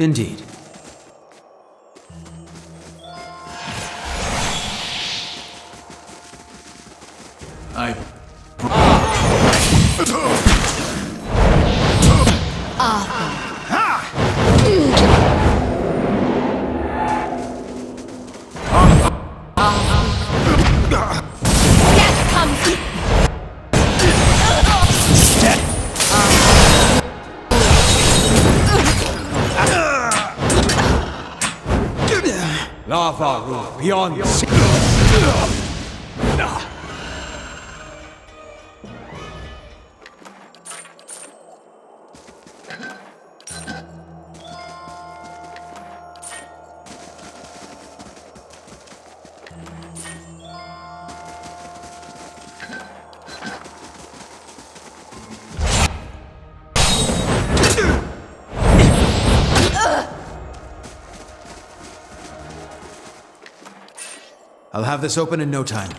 Indeed. Lava rule beyond I'll have this open in no time.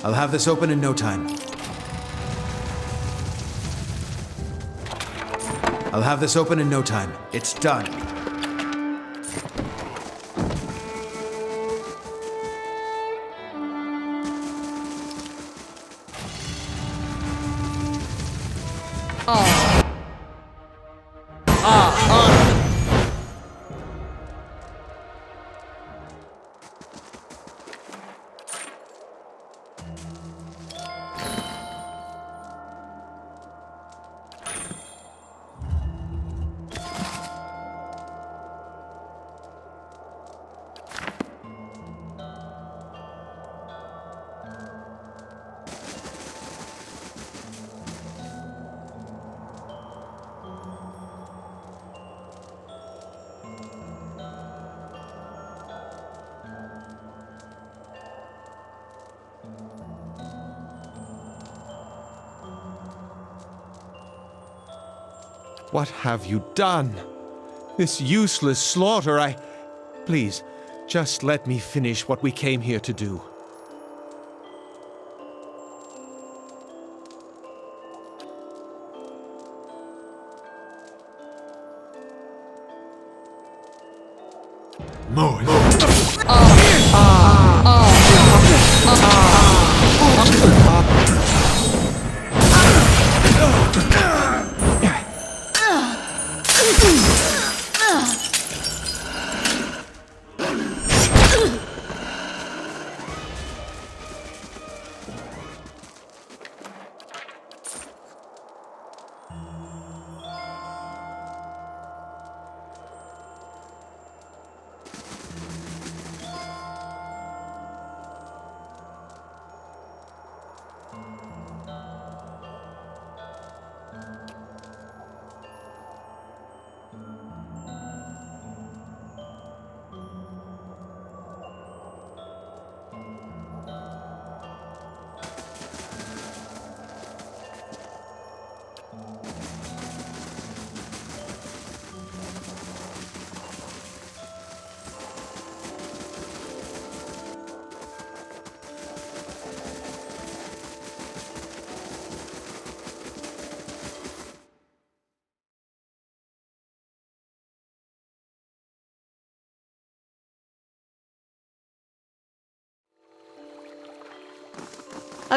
I'll have this open in no time. I'll have this open in no time. It's done. What have you done? This useless slaughter, Please, just let me finish what we came here to do.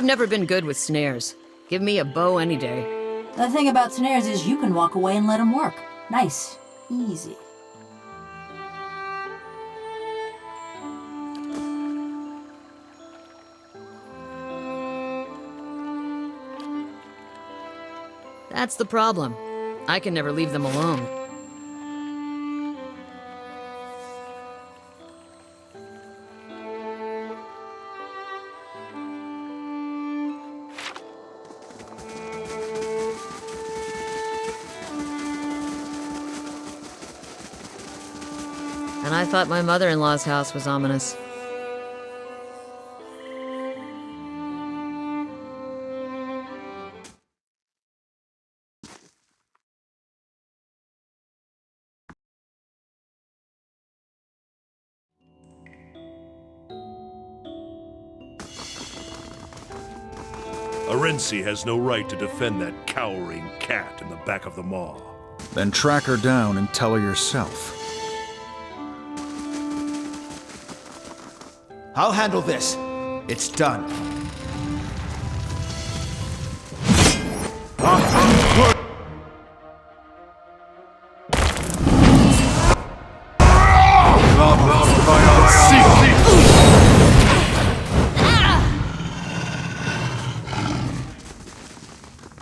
I've never been good with snares. Give me a bow any day. The thing about snares is you can walk away and let them work. Nice. Easy. That's the problem. I can never leave them alone. And I thought my mother-in-law's house was ominous. Arensi has no right to defend that cowering cat in the back of the maw. Then track her down and tell her yourself. I'll handle this. It's done.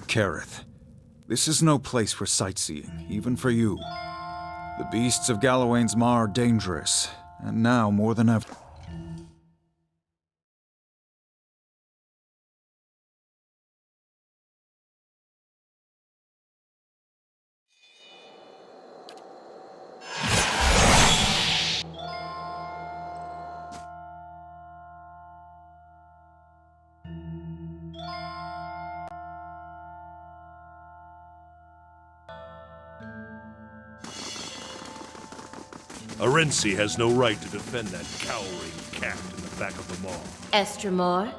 Kareth, this is no place for sightseeing, even for you. The beasts of Galawain's Maw are dangerous, and now more than ever. Arensi has no right to defend that cowering cat in the back of the maw. Estremor?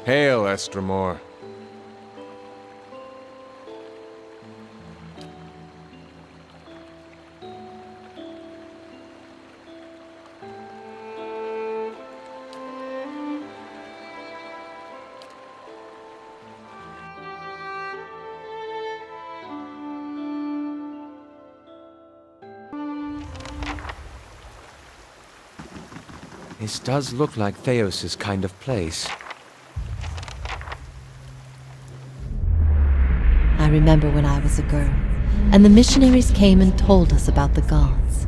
Hail, Estremor. This does look like Theos' kind of place. I remember when I was a girl, and the missionaries came and told us about the gods.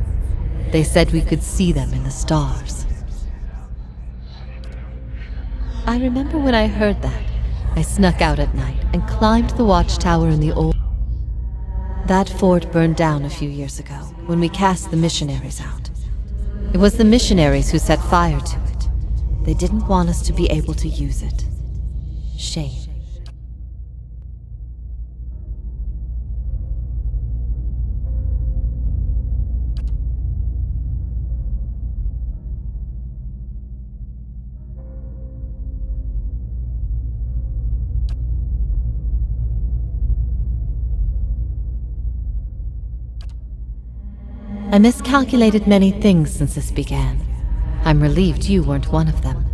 They said we could see them in the stars. I remember when I heard that, I snuck out at night and climbed the watchtower in the old... That fort burned down a few years ago, when we cast the missionaries out. It was the missionaries who set fire to it. They didn't want us to be able to use it. Shame. I miscalculated many things since this began. I'm relieved you weren't one of them.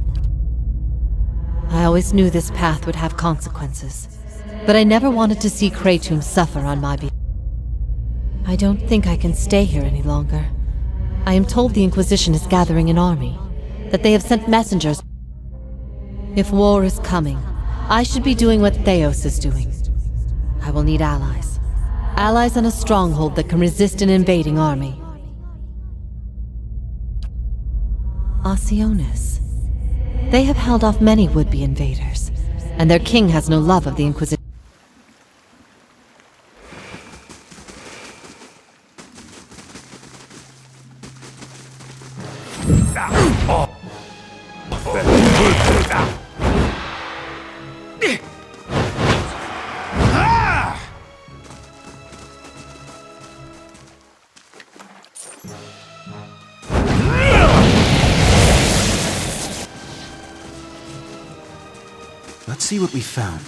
I always knew this path would have consequences, but I never wanted to see Kratom suffer on my behalf. I don't think I can stay here any longer. I am told the Inquisition is gathering an army, that they have sent messengers. If war is coming, I should be doing what Theos is doing. I will need allies. Allies on a stronghold that can resist an invading army. Osionis. They have held off many would-be invaders, and their king has no love of the Inquisition. Let's see what we found.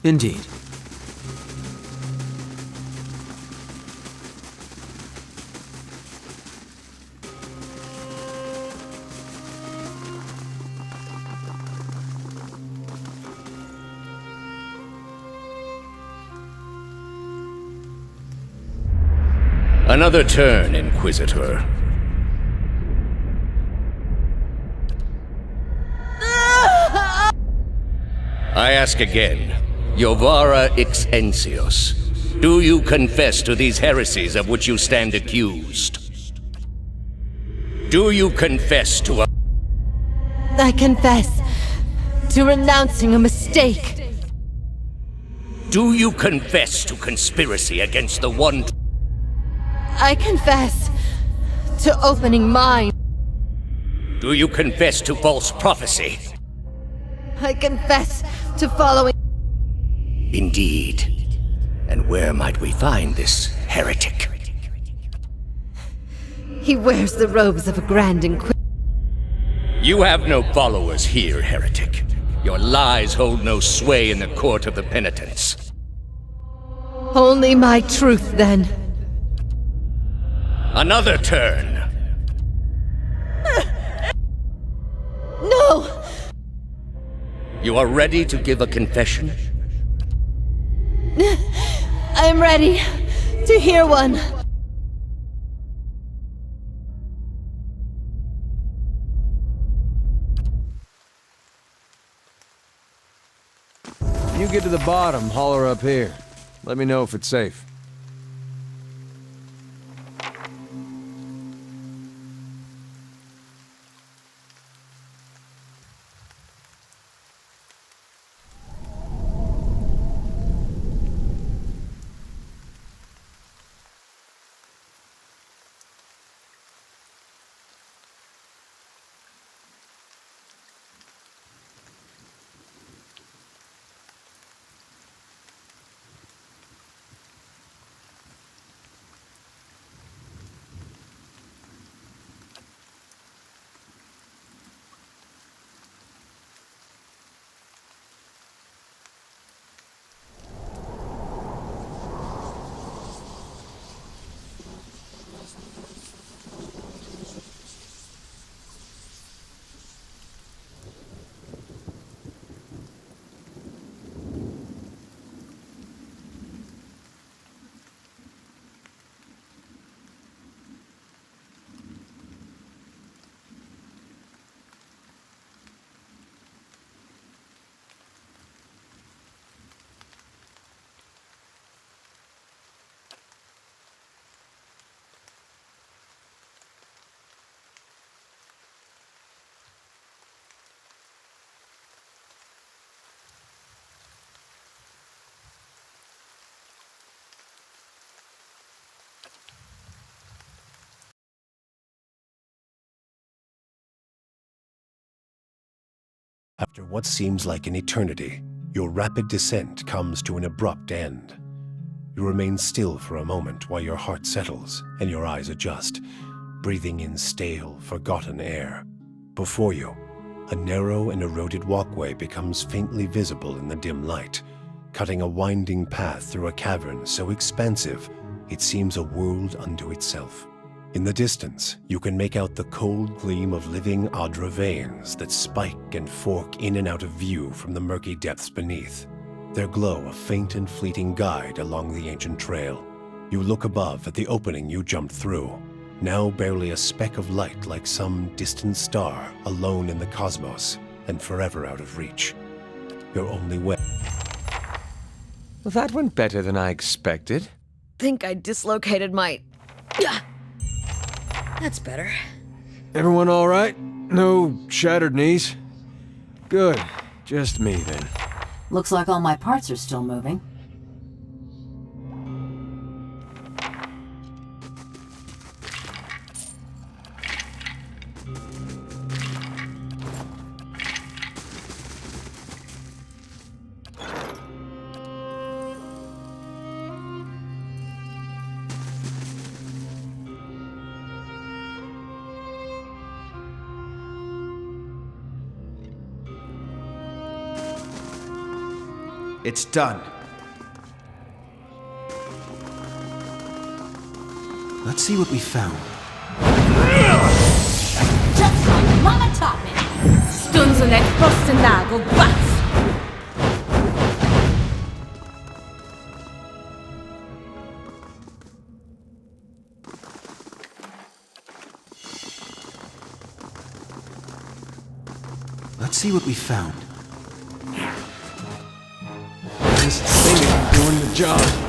Indeed. Another turn, Inquisitor. I ask again, Jovara Ixensios, do you confess to these heresies of which you stand accused? Do you confess to a... I confess to renouncing a mistake. Do you confess to conspiracy against the one... I confess to opening mine. Do you confess to false prophecy? I confess to following... Indeed. And where might we find this heretic? He wears the robes of a Grand Inquisitor. You have no followers here, heretic. Your lies hold no sway in the court of the penitents. Only my truth, then. Another turn. No! You are ready to give a confession? I am ready to hear one. When you get to the bottom, holler up here. Let me know if it's safe. After what seems like an eternity, your rapid descent comes to an abrupt end. You remain still for a moment while your heart settles and your eyes adjust, breathing in stale, forgotten air. Before you, a narrow and eroded walkway becomes faintly visible in the dim light, cutting a winding path through a cavern so expansive it seems a world unto itself. In the distance, you can make out the cold gleam of living Adra veins that spike and fork in and out of view from the murky depths beneath. Their glow a faint and fleeting guide along the ancient trail. You look above at the opening you jumped through, now barely a speck of light like some distant star alone in the cosmos and forever out of reach. Your only way... Well, that went better than I expected. Think I dislocated my... That's better. Everyone all right? No shattered knees? Good. Just me, then. Looks like all my parts are still moving. It's done. Let's see what we found. Just like Mama taught me. Stunsen et posten lago bats! Let's see what we found. This thing is doing the job.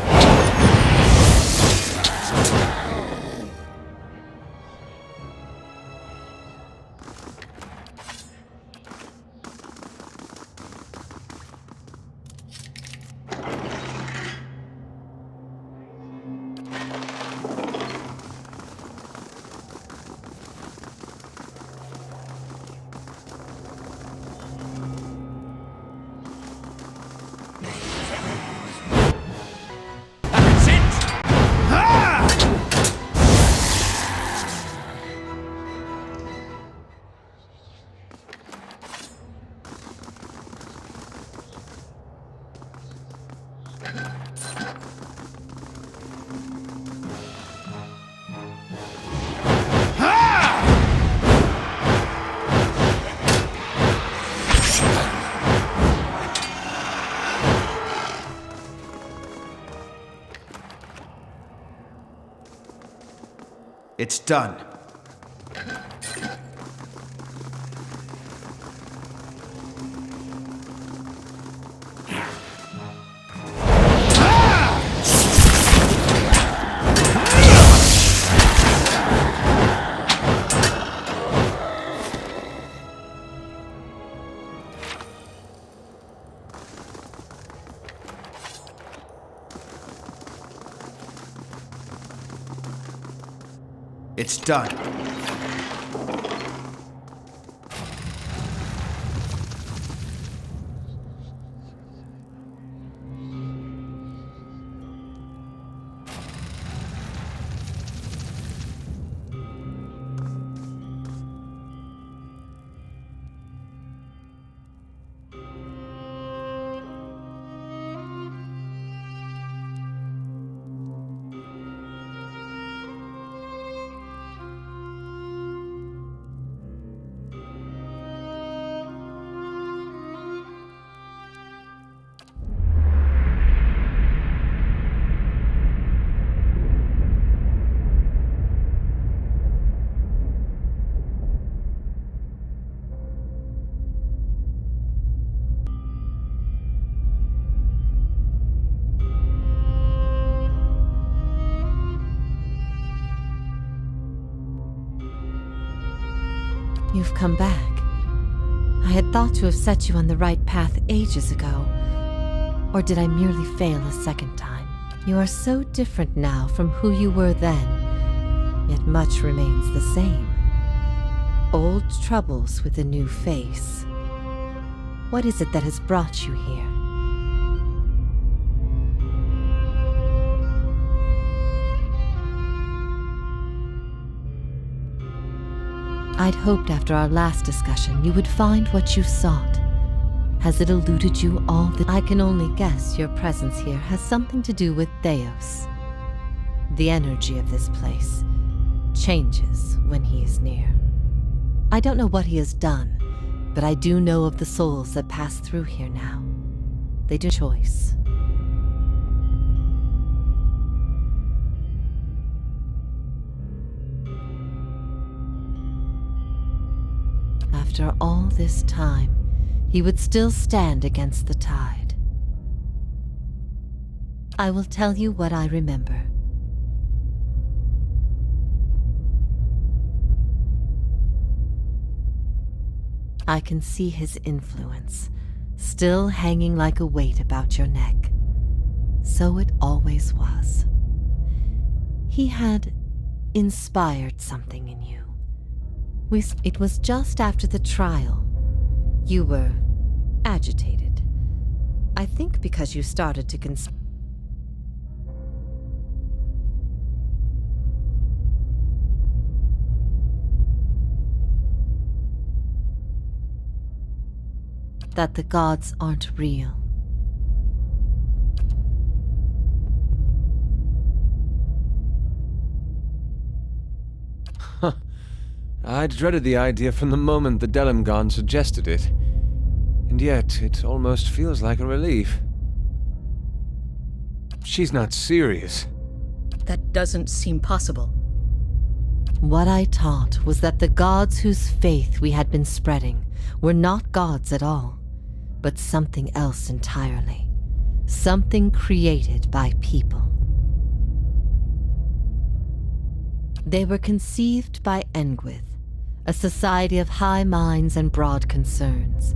It's done. It's done. You've come back. I had thought to have set you on the right path ages ago. Or did I merely fail a second time? You are so different now from who you were then, yet much remains the same. Old troubles with a new face. What is it that has brought you here? I'd hoped after our last discussion you would find what you sought. Has it eluded you all that I can only guess your presence here has something to do with Theos. The energy of this place changes when he is near. I don't know what he has done, but I do know of the souls that pass through here now. They do choice. After all this time, he would still stand against the tide. I will tell you what I remember. I can see his influence, still hanging like a weight about your neck. So it always was. He had inspired something in you. It was just after the trial. You were agitated. I think because you started to that the gods aren't real. I'd dreaded the idea from the moment the Delimgon suggested it. And yet, it almost feels like a relief. She's not serious. That doesn't seem possible. What I taught was that the gods whose faith we had been spreading were not gods at all, but something else entirely. Something created by people. They were conceived by Engwyth, a society of high minds and broad concerns.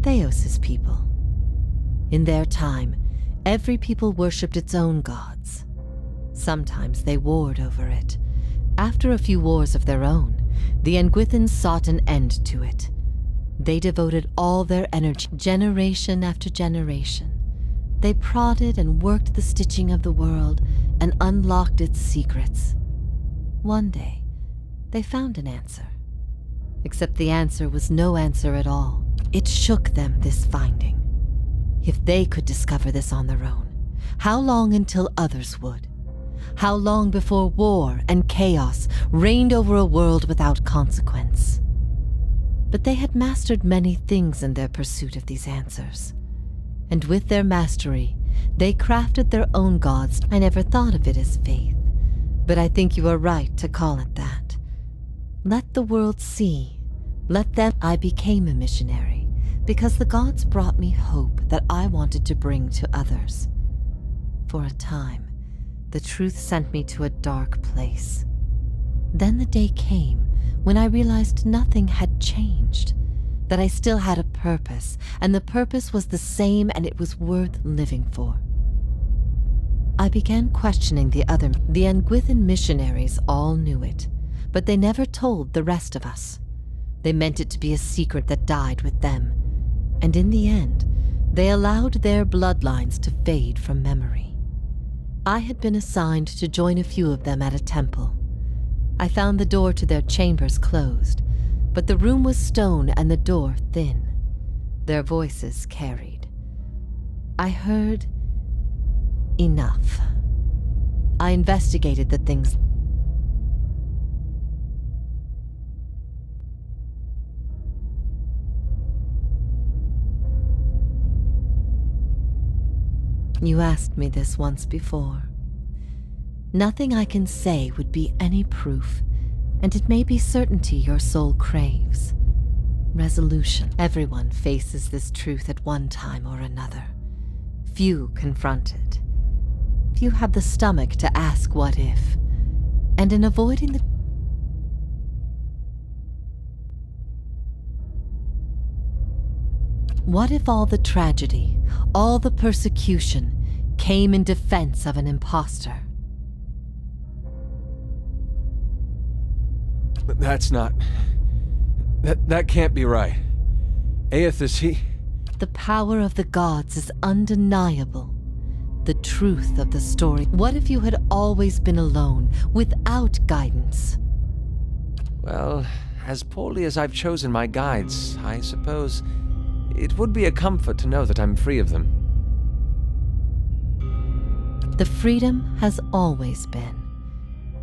Theos's people. In their time, every people worshipped its own gods. Sometimes they warred over it. After a few wars of their own, the Engwythans sought an end to it. They devoted all their energy, generation after generation. They prodded and worked the stitching of the world and unlocked its secrets. One day, they found an answer. Except the answer was no answer at all. It shook them, this finding. If they could discover this on their own, how long until others would? How long before war and chaos reigned over a world without consequence? But they had mastered many things in their pursuit of these answers. And with their mastery, they crafted their own gods. I never thought of it as faith, but I think you are right to call it that. Let the world see. Let them. I became a missionary because the gods brought me hope that I wanted to bring to others. For a time, the truth sent me to a dark place. Then the day came when I realized nothing had changed, that I still had a purpose, and the purpose was the same and it was worth living for. I began questioning the other. The Engwythan missionaries all knew it, but they never told the rest of us. They meant it to be a secret that died with them, and in the end, they allowed their bloodlines to fade from memory. I had been assigned to join a few of them at a temple. I found the door to their chambers closed, but the room was stone and the door thin. Their voices carried. I heard enough. I investigated the things. You asked me this once before. Nothing I can say would be any proof, and it may be certainty your soul craves. Resolution. Everyone faces this truth at one time or another. Few confront it. Few have the stomach to ask what if, and in avoiding the what if all the tragedy, all the persecution, came in defense of an imposter? But that's not... That can't be right. Aethys, he... The power of the gods is undeniable. The truth of the story. What if you had always been alone, without guidance? Well, as poorly as I've chosen my guides, I suppose it would be a comfort to know that I'm free of them. The freedom has always been.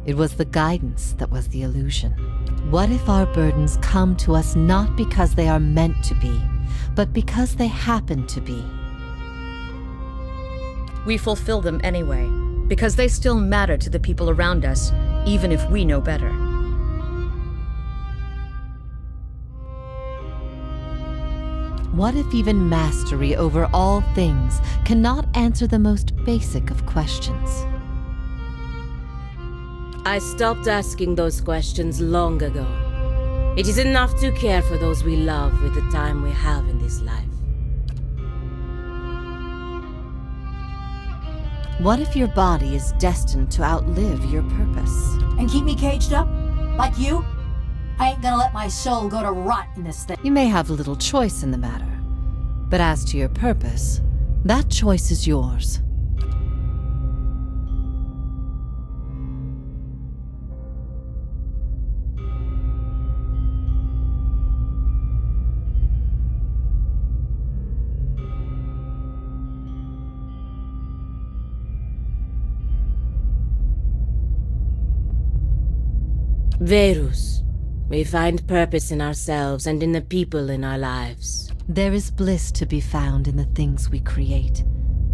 It was the guidance that was the illusion. What if our burdens come to us not because they are meant to be, but because they happen to be? We fulfill them anyway, because they still matter to the people around us, even if we know better. What if even mastery over all things cannot answer the most basic of questions? I stopped asking those questions long ago. It is enough to care for those we love with the time we have in this life. What if your body is destined to outlive your purpose? And keep me caged up? Like you? I ain't gonna let my soul go to rot in this thing. You may have little choice in the matter, but as to your purpose, that choice is yours. Verus, We find purpose in ourselves and in the people in our lives. There is bliss to be found in the things we create,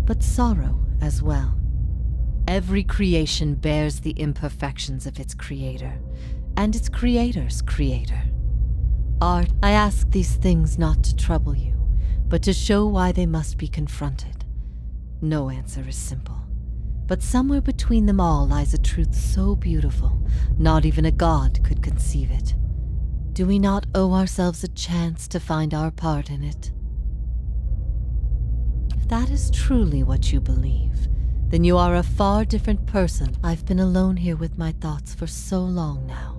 but sorrow as well. Every creation bears the imperfections of its creator, and its creator's creator. Art, I ask these things not to trouble you, but to show why they must be confronted. No answer is simple, but somewhere between them all lies a truth so beautiful, not even a god could conceive it. Do we not owe ourselves a chance to find our part in it? If that is truly what you believe, then you are a far different person. I've been alone here with my thoughts for so long now.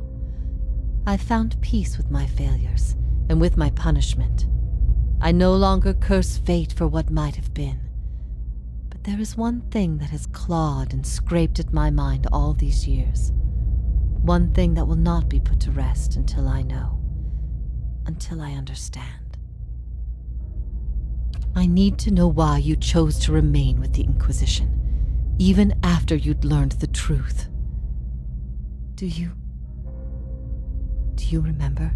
I've found peace with my failures and with my punishment. I no longer curse fate for what might have been. But there is one thing that has clawed and scraped at my mind all these years. One thing that will not be put to rest until I know, until I understand. I need to know why you chose to remain with the Inquisition, even after you'd learned the truth. Do you remember?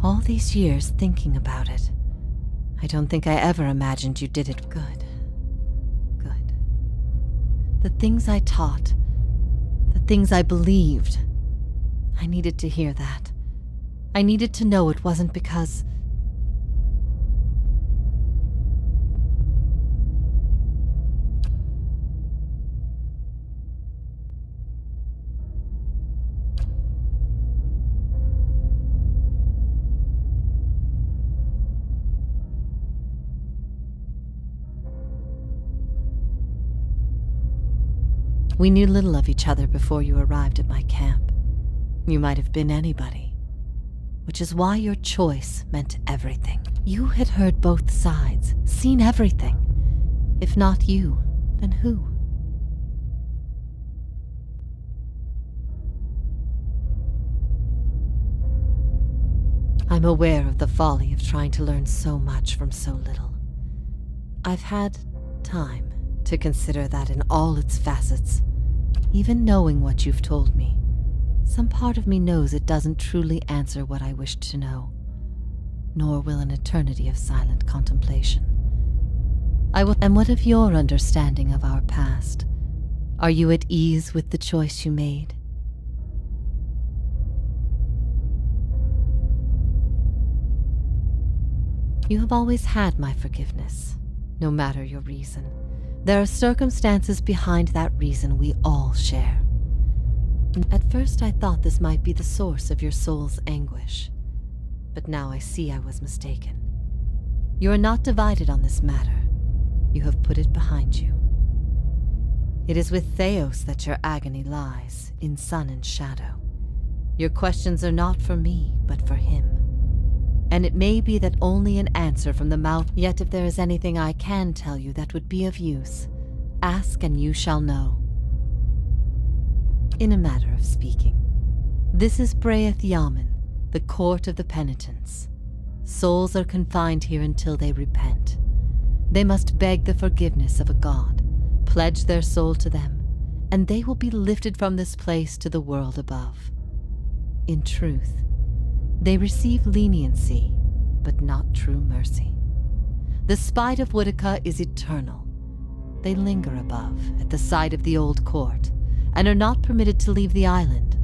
All these years thinking about it, I don't think I ever imagined you did it good. Good. The things I taught, the things I believed, I needed to hear that. I needed to know it wasn't because... We knew little of each other before you arrived at my camp. You might have been anybody, which is why your choice meant everything. You had heard both sides, seen everything. If not you, then who? I'm aware of the folly of trying to learn so much from so little. I've had time to consider that in all its facets. Even knowing what you've told me, some part of me knows it doesn't truly answer what I wished to know, nor will an eternity of silent contemplation. And what of your understanding of our past? Are you at ease with the choice you made? You have always had my forgiveness, no matter your reason. There are circumstances behind that reason we all share. At first I thought this might be the source of your soul's anguish, but now I see I was mistaken. You are not divided on this matter. You have put it behind you. It is with Theos that your agony lies, in sun and shadow. Your questions are not for me, but for him. And it may be that only an answer from the mouth, yet if there is anything I can tell you that would be of use, ask and you shall know. In a matter of speaking, this is Braeth Yamen, the court of the penitents. Souls are confined here until they repent. They must beg the forgiveness of a god, pledge their soul to them, and they will be lifted from this place to the world above. In truth, they receive leniency, but not true mercy. The spite of Whitaker is eternal. They linger above, at the side of the old court, and are not permitted to leave the island,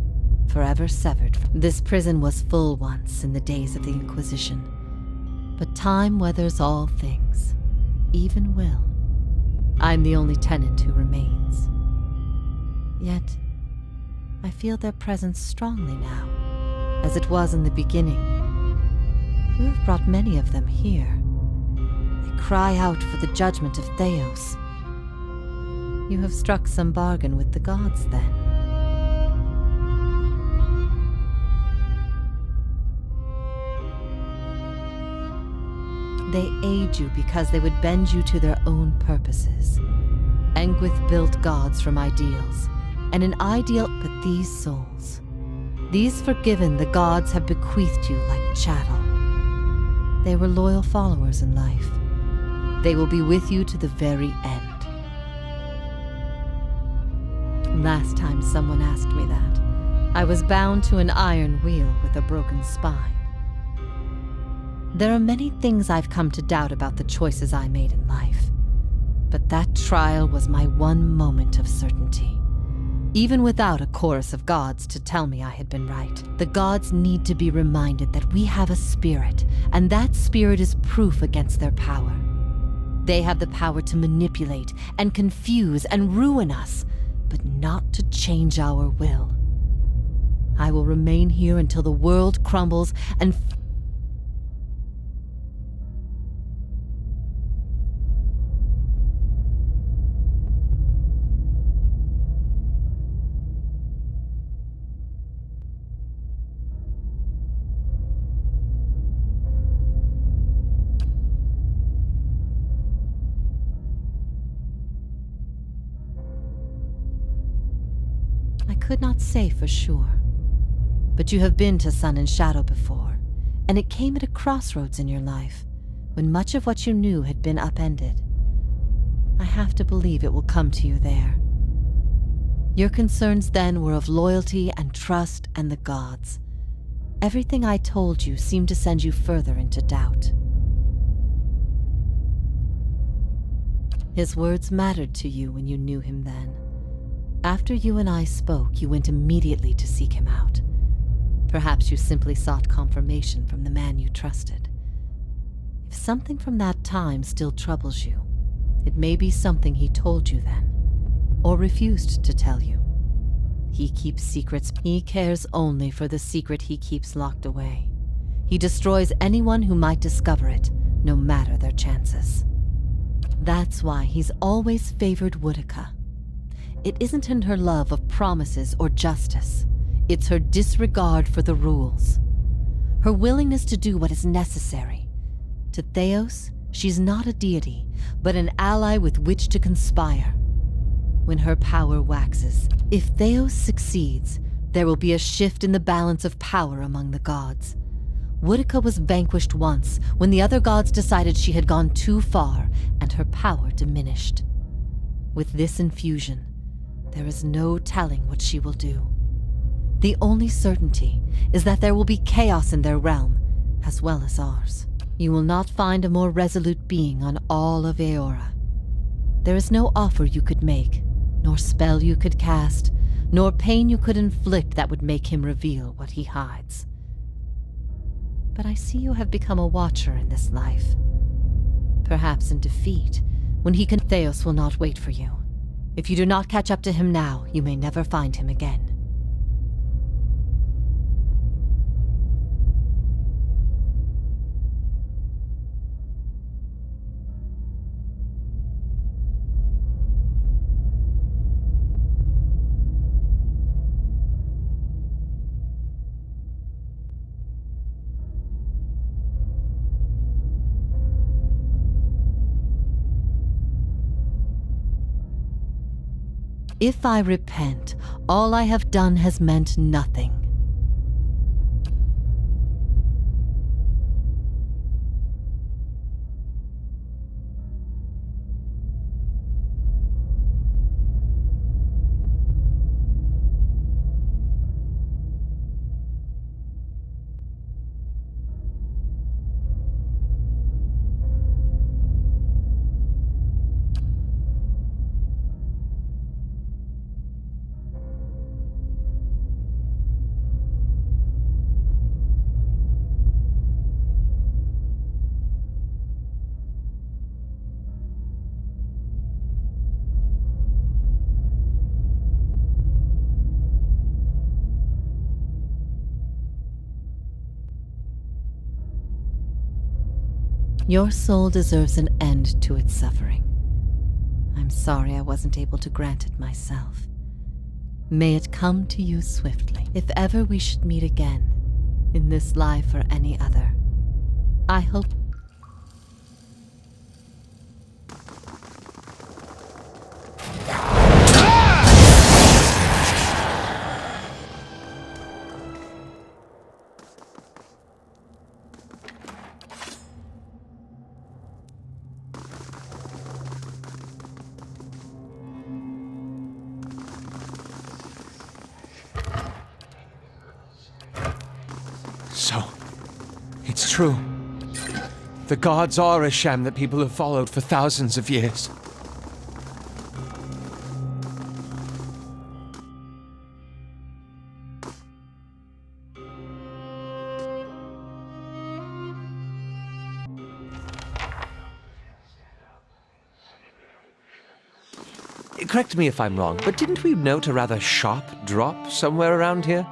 forever severed from... This prison was full once in the days of the Inquisition, but time weathers all things, even will. I'm the only tenant who remains. Yet, I feel their presence strongly now, as it was in the beginning. You have brought many of them here. They cry out for the judgment of Theos. You have struck some bargain with the gods, then. They aid you because they would bend you to their own purposes. Engwith built gods from ideals, and an ideal, but these souls, these forgiven the gods have bequeathed you like chattel. They were loyal followers in life. They will be with you to the very end. Last time someone asked me that, I was bound to an iron wheel with a broken spine. There are many things I've come to doubt about the choices I made in life, but that trial was my one moment of certainty. Even without a chorus of gods to tell me I had been right, the gods need to be reminded that we have a spirit, and that spirit is proof against their power. They have the power to manipulate and confuse and ruin us, but not to change our will. I will remain here until the world crumbles and I could not say for sure. But you have been to Sun and Shadow before, and it came at a crossroads in your life, when much of what you knew had been upended. I have to believe it will come to you there. Your concerns then were of loyalty and trust and the gods. Everything I told you seemed to send you further into doubt. His words mattered to you when you knew him then. After you and I spoke, you went immediately to seek him out. Perhaps you simply sought confirmation from the man you trusted. If something from that time still troubles you, it may be something he told you then, or refused to tell you. He keeps secrets. He cares only for the secret he keeps locked away. He destroys anyone who might discover it, no matter their chances. That's why he's always favored Woodica. It isn't in her love of promises or justice. It's her disregard for the rules. Her willingness to do what is necessary. To Theos, she's not a deity, but an ally with which to conspire. When her power waxes, if Theos succeeds, there will be a shift in the balance of power among the gods. Woodica was vanquished once, when the other gods decided she had gone too far, and her power diminished. With this infusion, there is no telling what she will do. The only certainty is that there will be chaos in their realm, as well as ours. You will not find a more resolute being on all of Eora. There is no offer you could make, nor spell you could cast, nor pain you could inflict that would make him reveal what he hides. But I see you have become a watcher in this life. Perhaps in defeat, when he can, Theos will not wait for you. If you do not catch up to him now, you may never find him again. If I repent, all I have done has meant nothing. Your soul deserves an end to its suffering. I'm sorry I wasn't able to grant it myself. May it come to you swiftly, if ever we should meet again, in this life or any other. I hope It's true. The gods are a sham that people have followed for thousands of years. Correct me if I'm wrong, but didn't we note a rather sharp drop somewhere around here?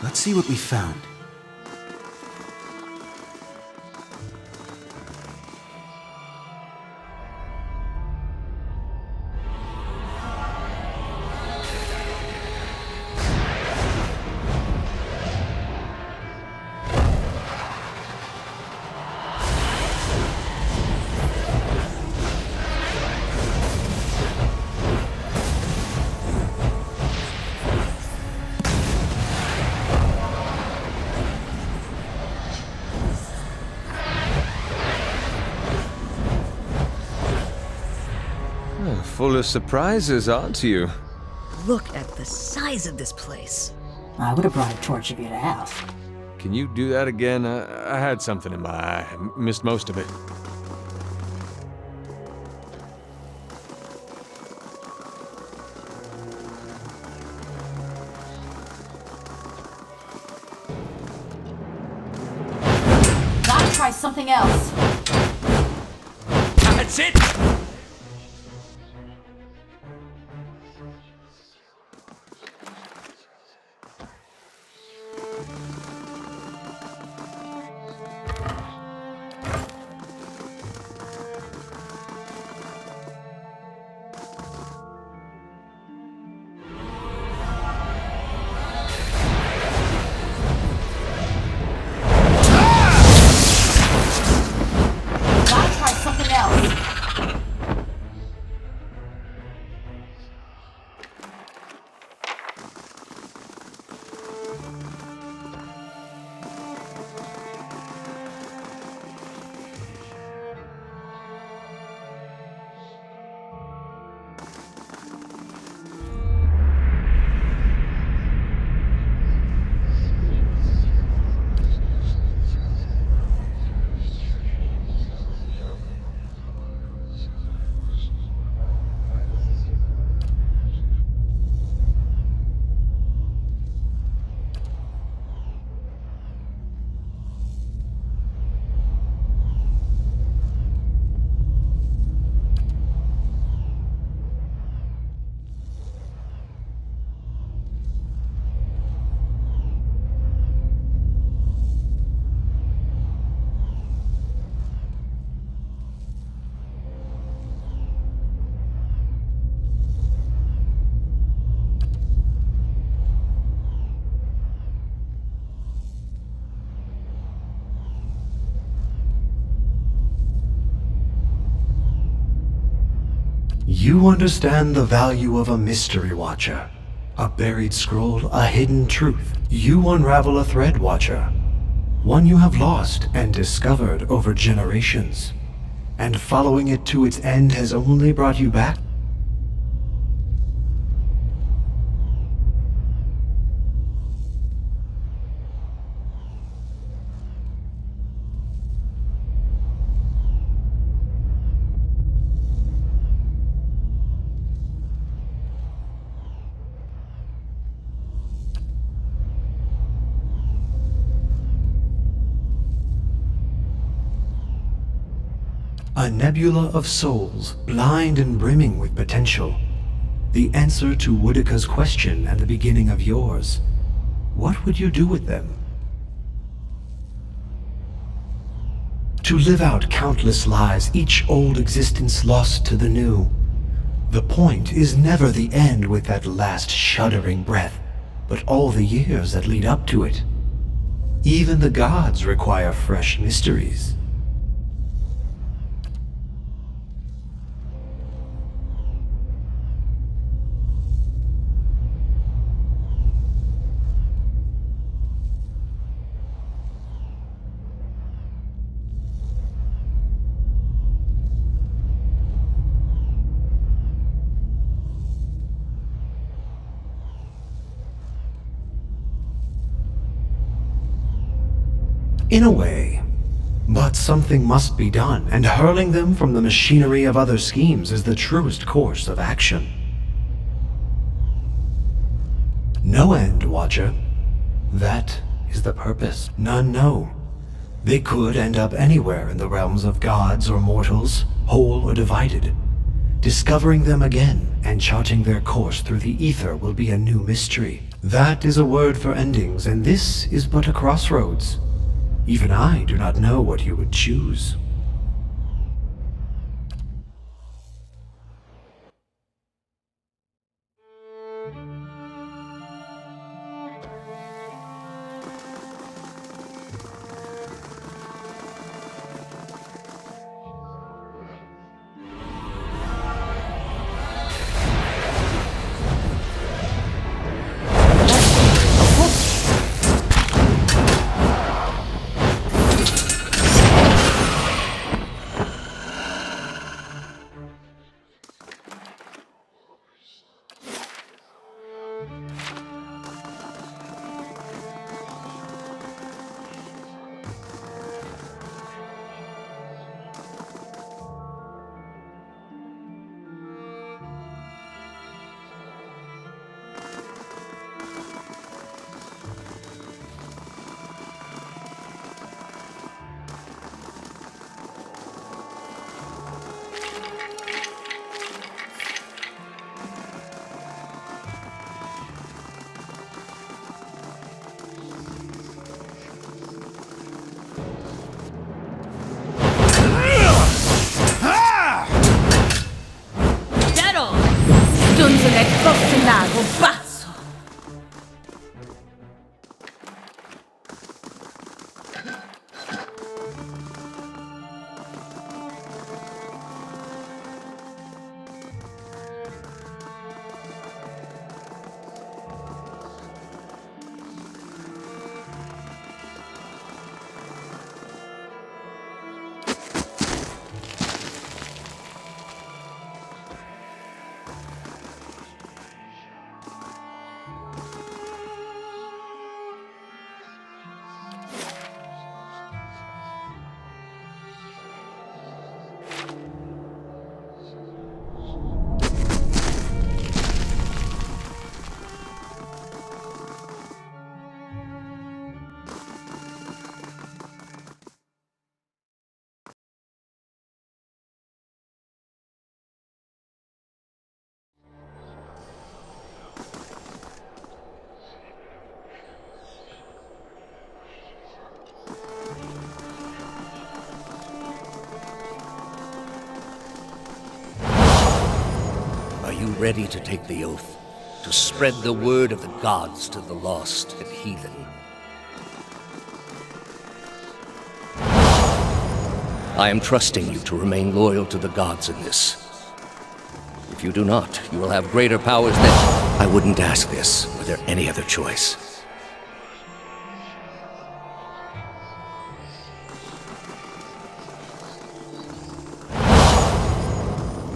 Let's see what we found. Full of surprises, aren't you? Look at the size of this place. I would have brought a torch if you'd asked. Can you do that again? I had something in my eye. I missed most of it. Gotta try something else. That's it! You understand the value of a mystery watcher. A buried scroll, a hidden truth. You unravel a thread, Watcher. One you have lost and discovered over generations. And following it to its end has only brought you back. A nebula of souls, blind and brimming with potential. The answer to Woodika's question and the beginning of yours. What would you do with them? To live out countless lives, each old existence lost to the new. The point is never the end with that last shuddering breath, but all the years that lead up to it. Even the gods require fresh mysteries. In a way. But something must be done, and hurling them from the machinery of other schemes is the truest course of action. No end, Watcher. That is the purpose. None know. They could end up anywhere in the realms of gods or mortals, whole or divided. Discovering them again and charting their course through the ether will be a new mystery. That is a word for endings, and this is but a crossroads. Even I do not know what you would choose. Ready to take the oath, to spread the word of the gods to the lost and heathen. I am trusting you to remain loyal to the gods in this. If you do not, you will have greater powers than... I wouldn't ask this were there any other choice.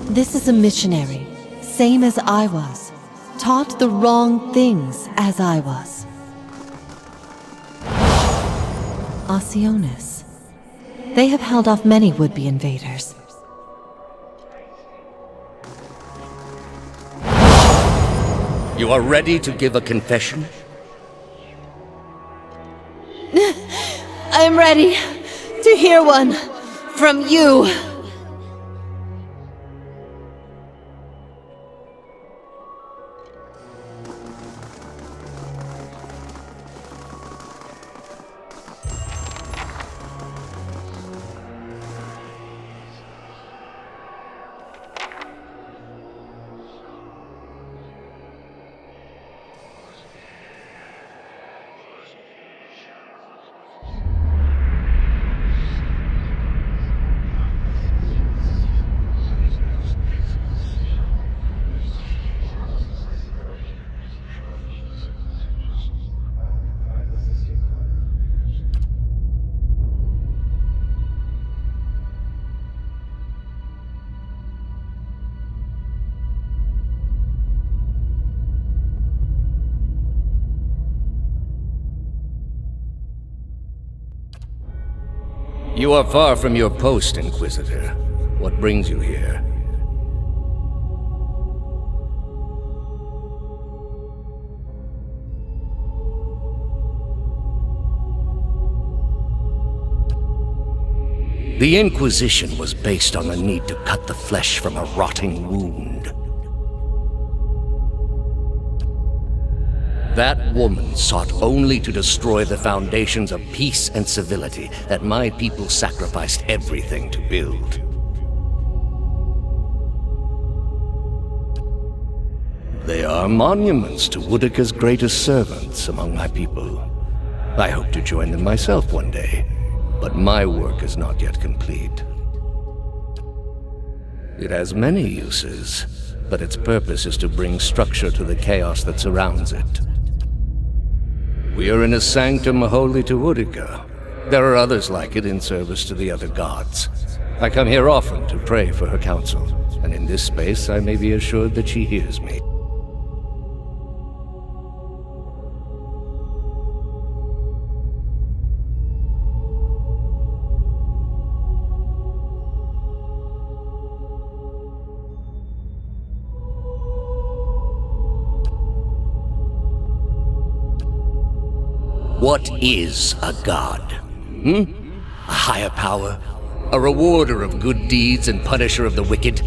This is a missionary. Same as I was, taught the wrong things as I was. Oceanus. They have held off many would-be invaders. You are ready to give a confession? I am ready to hear one from you. You are far from your post, Inquisitor. What brings you here? The Inquisition was based on the need to cut the flesh from a rotting wound. That woman sought only to destroy the foundations of peace and civility that my people sacrificed everything to build. They are monuments to Woodica's greatest servants among my people. I hope to join them myself one day. But my work is not yet complete. It has many uses, but its purpose is to bring structure to the chaos that surrounds it. We are in a sanctum holy to Woodica. There are others like it in service to the other gods. I come here often to pray for her counsel, and in this space I may be assured that she hears me. What is a god? A higher power? A rewarder of good deeds and punisher of the wicked?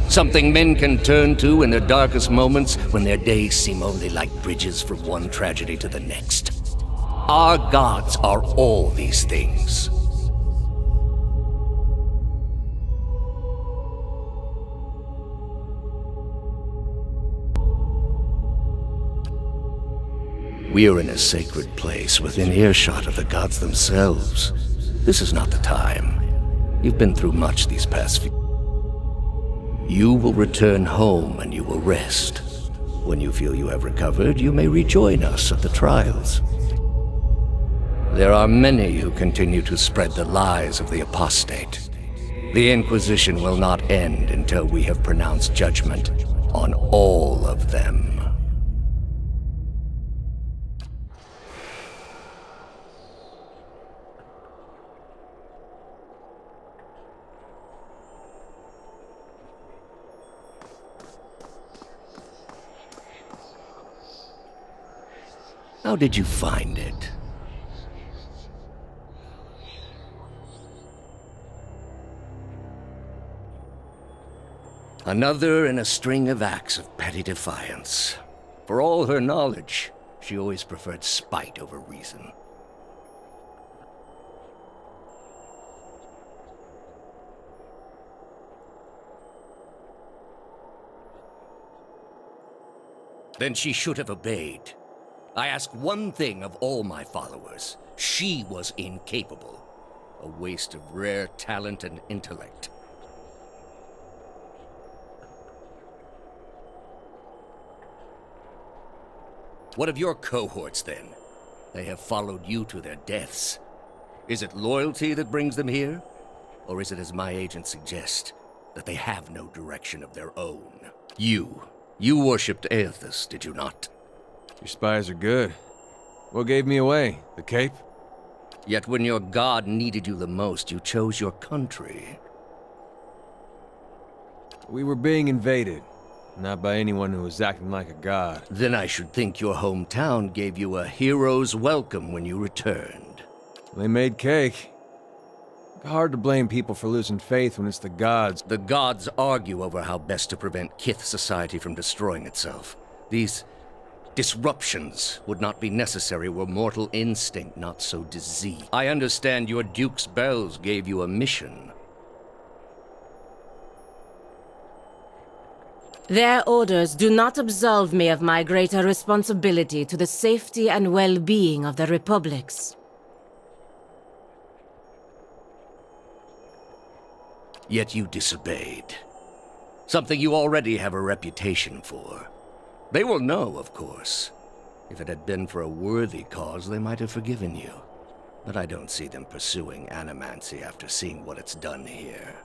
Something men can turn to in their darkest moments when their days seem only like bridges from one tragedy to the next? Our gods are all these things. We are in a sacred place within earshot of the gods themselves. This is not the time. You've been through much these past few... You will return home and you will rest. When you feel you have recovered, you may rejoin us at the trials. There are many who continue to spread the lies of the apostate. The Inquisition will not end until we have pronounced judgment on all of them. How did you find it? Another in a string of acts of petty defiance. For all her knowledge, she always preferred spite over reason. Then she should have obeyed. I ask one thing of all my followers. She was incapable. A waste of rare talent and intellect. What of your cohorts, then? They have followed you to their deaths. Is it loyalty that brings them here? Or is it, as my agents suggest, that they have no direction of their own? You worshipped Aethys, did you not? Your spies are good. What gave me away? The cape? Yet when your god needed you the most, you chose your country. We were being invaded. Not by anyone who was acting like a god. Then I should think your hometown gave you a hero's welcome when you returned. They made cake. Hard to blame people for losing faith when it's the gods. The gods argue over how best to prevent Kith society from destroying itself. These disruptions would not be necessary were mortal instinct not so diseased. I understand your Duke's bells gave you a mission. Their orders do not absolve me of my greater responsibility to the safety and well-being of the Republics. Yet you disobeyed. Something you already have a reputation for. They will know, of course. If it had been for a worthy cause, they might have forgiven you. But I don't see them pursuing animancy after seeing what it's done here.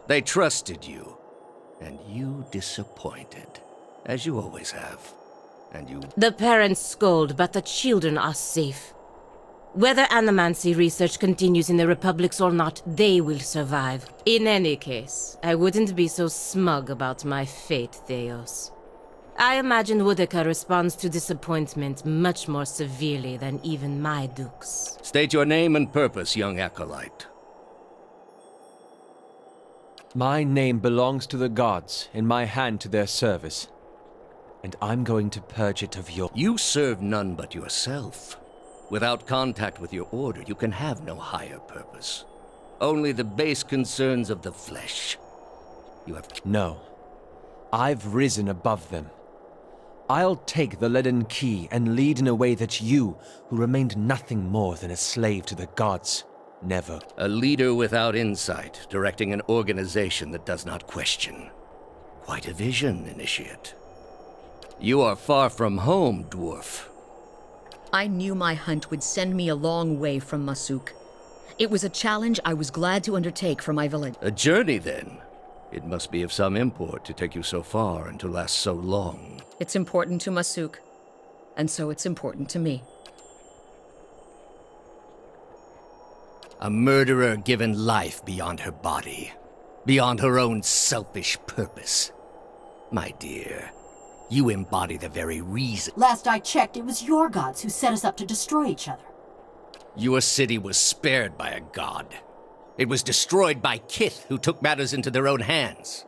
They trusted you. And you disappointed, as you always have. And you... The parents scold, but the children are safe. Whether animancy research continues in the Republics or not, they will survive. In any case, I wouldn't be so smug about my fate, Theos. I imagine Woodica responds to disappointment much more severely than even my dukes. State your name and purpose, young acolyte. My name belongs to the gods, in my hand to their service. And I'm going to purge it of your— You serve none but yourself. Without contact with your order, you can have no higher purpose. Only the base concerns of the flesh. You have— No. I've risen above them. I'll take the leaden key and lead in a way that you, who remained nothing more than a slave to the gods, never. A leader without insight, directing an organization that does not question. Quite a vision, Initiate. You are far from home, dwarf. I knew my hunt would send me a long way from Masuk. It was a challenge I was glad to undertake for my village. A journey, then? It must be of some import to take you so far and to last so long. It's important to Masuk, and so it's important to me. A murderer given life beyond her body, beyond her own selfish purpose. My dear, you embody the very reason— Last I checked, it was your gods who set us up to destroy each other. Your city was spared by a god. It was destroyed by Kith, who took matters into their own hands.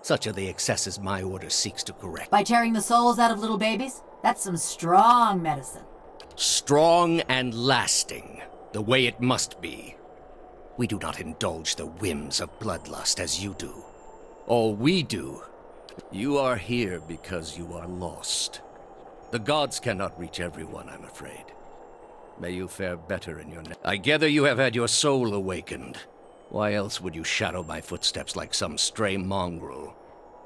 Such are the excesses my order seeks to correct. By tearing the souls out of little babies? That's some strong medicine. Strong and lasting, the way it must be. We do not indulge the whims of bloodlust as you do. All we do— You are here because you are lost. The gods cannot reach everyone, I'm afraid. May you fare better in your— I gather you have had your soul awakened. Why else would you shadow my footsteps like some stray mongrel?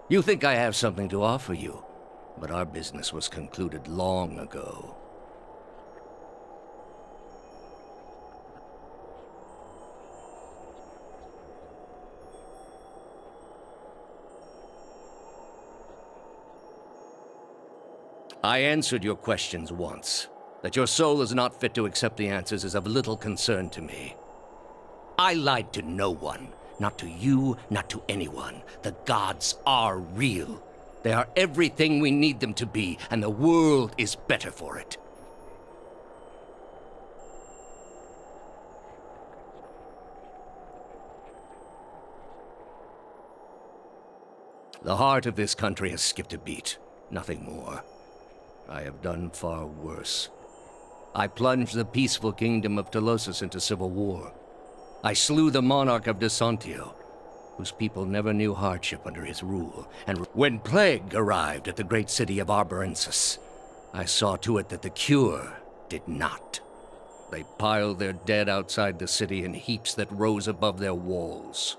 You think I have something to offer you, but our business was concluded long ago. I answered your questions once. That your soul is not fit to accept the answers is of little concern to me. I lied to no one. Not to you, not to anyone. The gods are real. They are everything we need them to be, and the world is better for it. The heart of this country has skipped a beat. Nothing more. I have done far worse. I plunged the peaceful kingdom of Telosus into civil war. I slew the monarch of Desantio, whose people never knew hardship under his rule. And when plague arrived at the great city of Arborensis, I saw to it that the cure did not. They piled their dead outside the city in heaps that rose above their walls.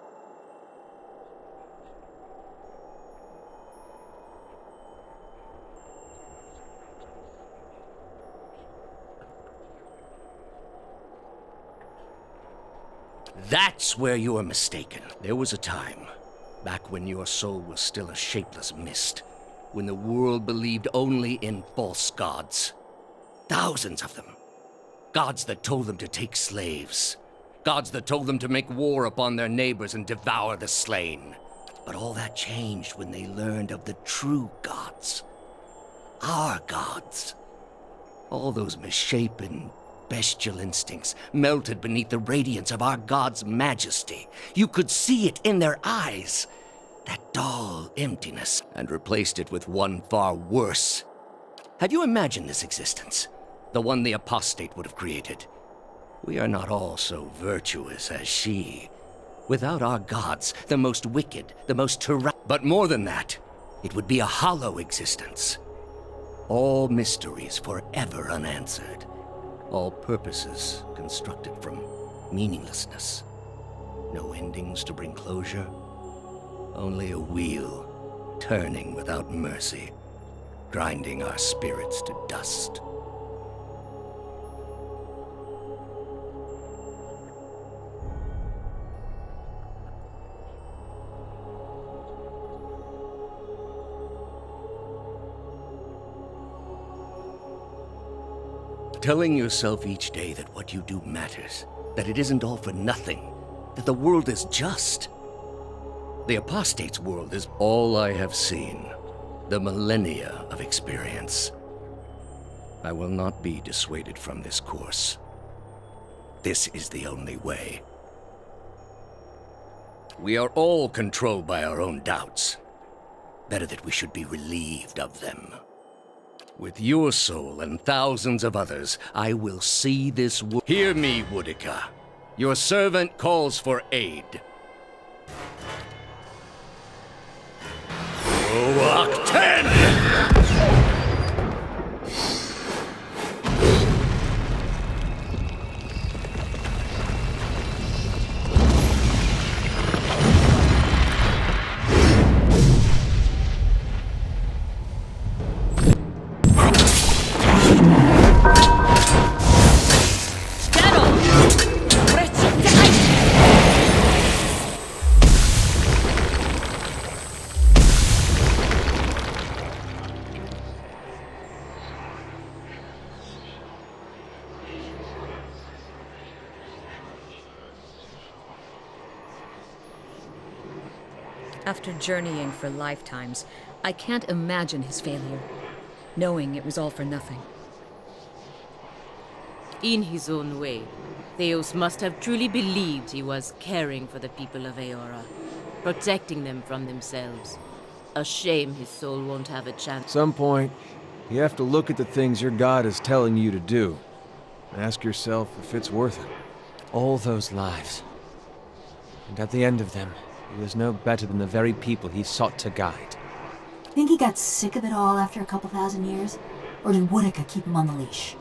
That's where you are mistaken. There was a time, back when your soul was still a shapeless mist, when the world believed only in false gods. Thousands of them. Gods that told them to take slaves. Gods that told them to make war upon their neighbors and devour the slain. But all that changed when they learned of the true gods. Our gods. All those misshapen, bestial instincts melted beneath the radiance of our God's majesty. You could see it in their eyes, that dull emptiness, and replaced it with one far worse. Have you imagined this existence? The one the apostate would have created. We are not all so virtuous as she. Without our gods, the most wicked, the most tyrannical. But more than that, it would be a hollow existence. All mysteries forever unanswered. All purposes constructed from meaninglessness. No endings to bring closure. Only a wheel, turning without mercy, grinding our spirits to dust. Telling yourself each day that what you do matters, that it isn't all for nothing, that the world is just. The apostate's world is all I have seen, the millennia of experience. I will not be dissuaded from this course. This is the only way. We are all controlled by our own doubts. Better that we should be relieved of them. With your soul and thousands of others, I will see this world. Hear me, Woodica. Your servant calls for aid. Roach 10! After journeying for lifetimes, I can't imagine his failure, knowing it was all for nothing. In his own way, Theos must have truly believed he was caring for the people of Eora, protecting them from themselves. A shame his soul won't have a chance. At some point, you have to look at the things your god is telling you to do, and ask yourself if it's worth it. All those lives. And at the end of them, he was no better than the very people he sought to guide. Think he got sick of it all after a couple thousand years? Or did Woodica keep him on the leash?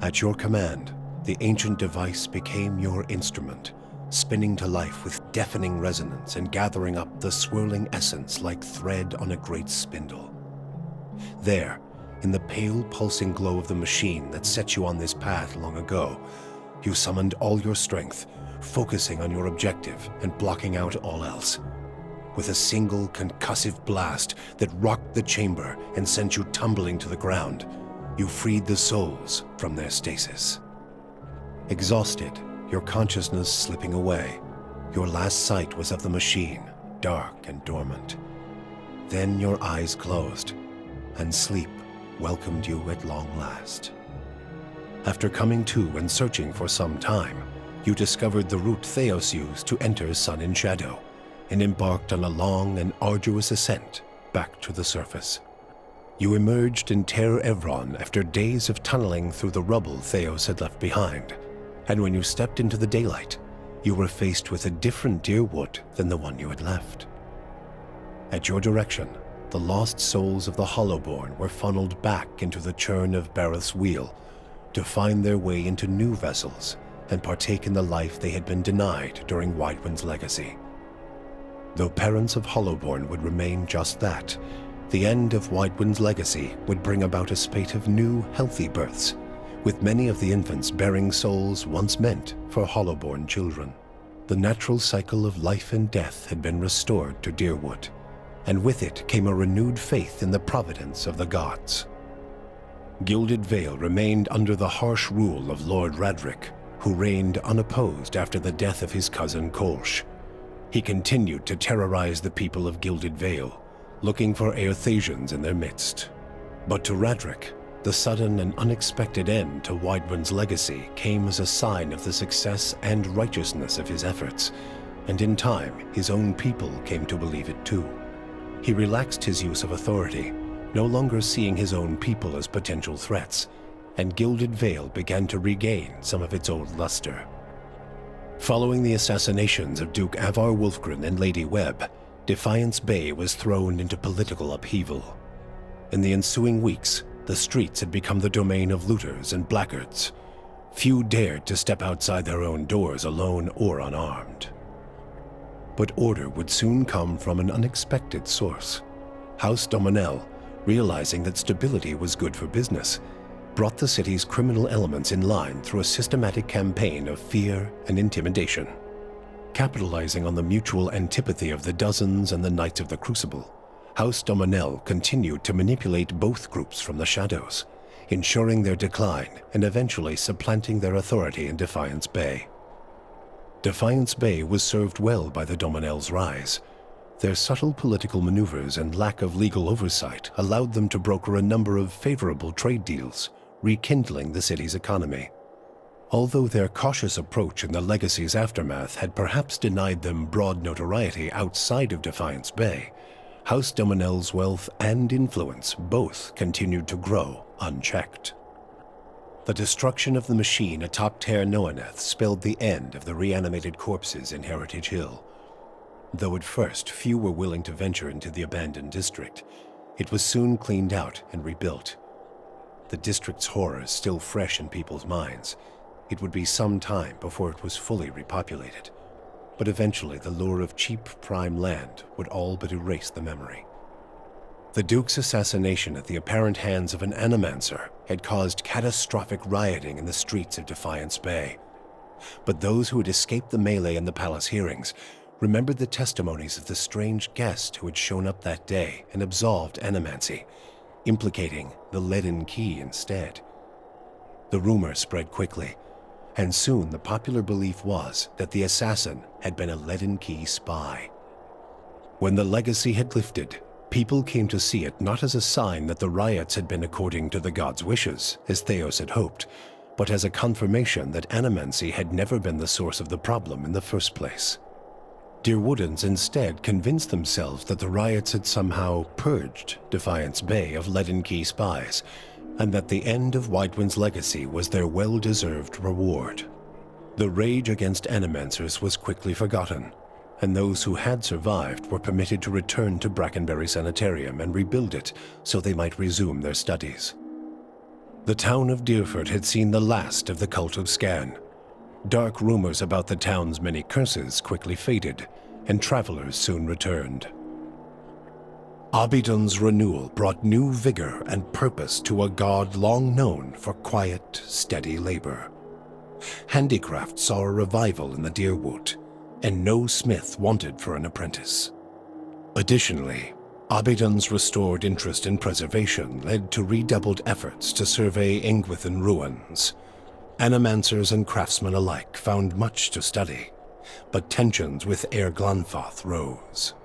At your command, the ancient device became your instrument, spinning to life with deafening resonance and gathering up the swirling essence like thread on a great spindle. There, in the pale pulsing glow of the machine that set you on this path long ago, you summoned all your strength, focusing on your objective and blocking out all else. With a single concussive blast that rocked the chamber and sent you tumbling to the ground, you freed the souls from their stasis. Exhausted, your consciousness slipping away, your last sight was of the machine, dark and dormant. Then your eyes closed, and sleep welcomed you at long last. After coming to and searching for some time, you discovered the route Theos used to enter Sun and Shadow, and embarked on a long and arduous ascent back to the surface. You emerged in Ter Evron after days of tunneling through the rubble Theos had left behind, and when you stepped into the daylight, you were faced with a different Deerwood than the one you had left. At your direction, the lost souls of the Hollowborn were funneled back into the churn of Bareth's wheel to find their way into new vessels and partake in the life they had been denied during Widewind's legacy. Though parents of Hollowborn would remain just that, the end of Widewind's legacy would bring about a spate of new, healthy births, with many of the infants bearing souls once meant for Hollowborn children. The natural cycle of life and death had been restored to Deerwood, and with it came a renewed faith in the providence of the gods. Gilded Vale remained under the harsh rule of Lord Radric, who reigned unopposed after the death of his cousin Kolsch. He continued to terrorize the people of Gilded Vale, looking for Aerthasians in their midst. But to Radric, the sudden and unexpected end to Widewind's legacy came as a sign of the success and righteousness of his efforts, and in time his own people came to believe it too. He relaxed his use of authority, no longer seeing his own people as potential threats, and Gilded Vale began to regain some of its old luster. Following the assassinations of Duke Avar Wolfgren and Lady Webb, Defiance Bay was thrown into political upheaval. In the ensuing weeks, the streets had become the domain of looters and blackguards. Few dared to step outside their own doors alone or unarmed. But order would soon come from an unexpected source. House Dominel, realizing that stability was good for business, brought the city's criminal elements in line through a systematic campaign of fear and intimidation. Capitalizing on the mutual antipathy of the Dozens and the Knights of the Crucible, House Dominel continued to manipulate both groups from the shadows, ensuring their decline and eventually supplanting their authority in Defiance Bay. Defiance Bay was served well by the Dominel's rise. Their subtle political maneuvers and lack of legal oversight allowed them to broker a number of favorable trade deals, rekindling the city's economy. Although their cautious approach in the legacy's aftermath had perhaps denied them broad notoriety outside of Defiance Bay, House Dominel's wealth and influence both continued to grow unchecked. The destruction of the machine atop Ter Noaneth spelled the end of the reanimated corpses in Heritage Hill. Though at first few were willing to venture into the abandoned district, it was soon cleaned out and rebuilt. The district's horrors still fresh in people's minds, it would be some time before it was fully repopulated. But eventually the lure of cheap prime land would all but erase the memory. The Duke's assassination at the apparent hands of an animancer had caused catastrophic rioting in the streets of Defiance Bay. But those who had escaped the melee in the palace hearings remembered the testimonies of the strange guest who had shown up that day and absolved animancy, implicating the leaden key instead. The rumor spread quickly, and soon the popular belief was that the assassin had been a leaden key spy. When the legacy had lifted, people came to see it not as a sign that the riots had been according to the gods' wishes, as Theos had hoped, but as a confirmation that animancy had never been the source of the problem in the first place. Deerwoodans instead convinced themselves that the riots had somehow purged Defiance Bay of leaden key spies, and that the end of Widewind's legacy was their well-deserved reward. The rage against animancers was quickly forgotten, and those who had survived were permitted to return to Brackenberry Sanitarium and rebuild it so they might resume their studies. The town of Deerford had seen the last of the cult of Scan. Dark rumors about the town's many curses quickly faded, and travelers soon returned. Abidon's renewal brought new vigor and purpose to a god long known for quiet, steady labor. Handicraft saw a revival in the Deerwood, and no smith wanted for an apprentice. Additionally, Abidon's restored interest in preservation led to redoubled efforts to survey Engwithan ruins. Animancers and craftsmen alike found much to study, but tensions with Aer Glanfath rose.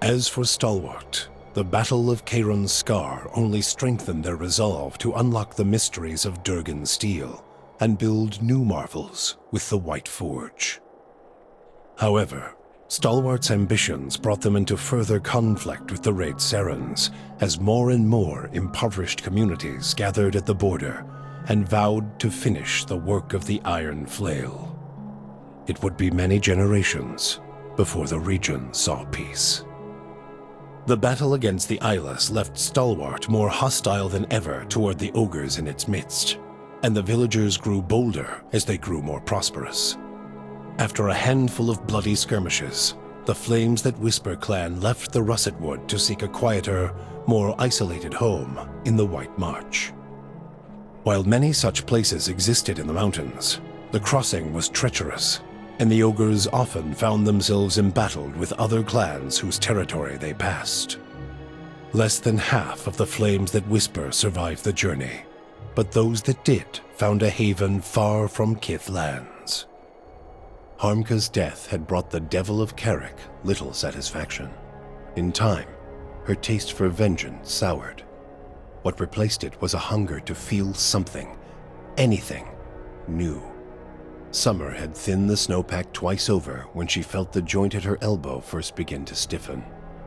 As for Stalwart, the Battle of Caeron's Scar only strengthened their resolve to unlock the mysteries of Durgan steel and build new marvels with the White Forge. However, Stalwart's ambitions brought them into further conflict with the Raid Serans, as more and more impoverished communities gathered at the border and vowed to finish the work of the Iron Flail. It would be many generations before the region saw peace. The battle against the Eyeless left Stalwart more hostile than ever toward the ogres in its midst, and the villagers grew bolder as they grew more prosperous. After a handful of bloody skirmishes, the Flames That Whisper clan left the Russet Wood to seek a quieter, more isolated home in the White March. While many such places existed in the mountains, the crossing was treacherous, and the ogres often found themselves embattled with other clans whose territory they passed. Less than half of the Flames That Whisper survived the journey, but those that did found a haven far from Kith lands. Harmka's death had brought the Devil of Carrick little satisfaction. In time, her taste for vengeance soured. What replaced it was a hunger to feel something, anything, new. Summer had thinned the snowpack twice over when she felt the joint at her elbow first begin to stiffen.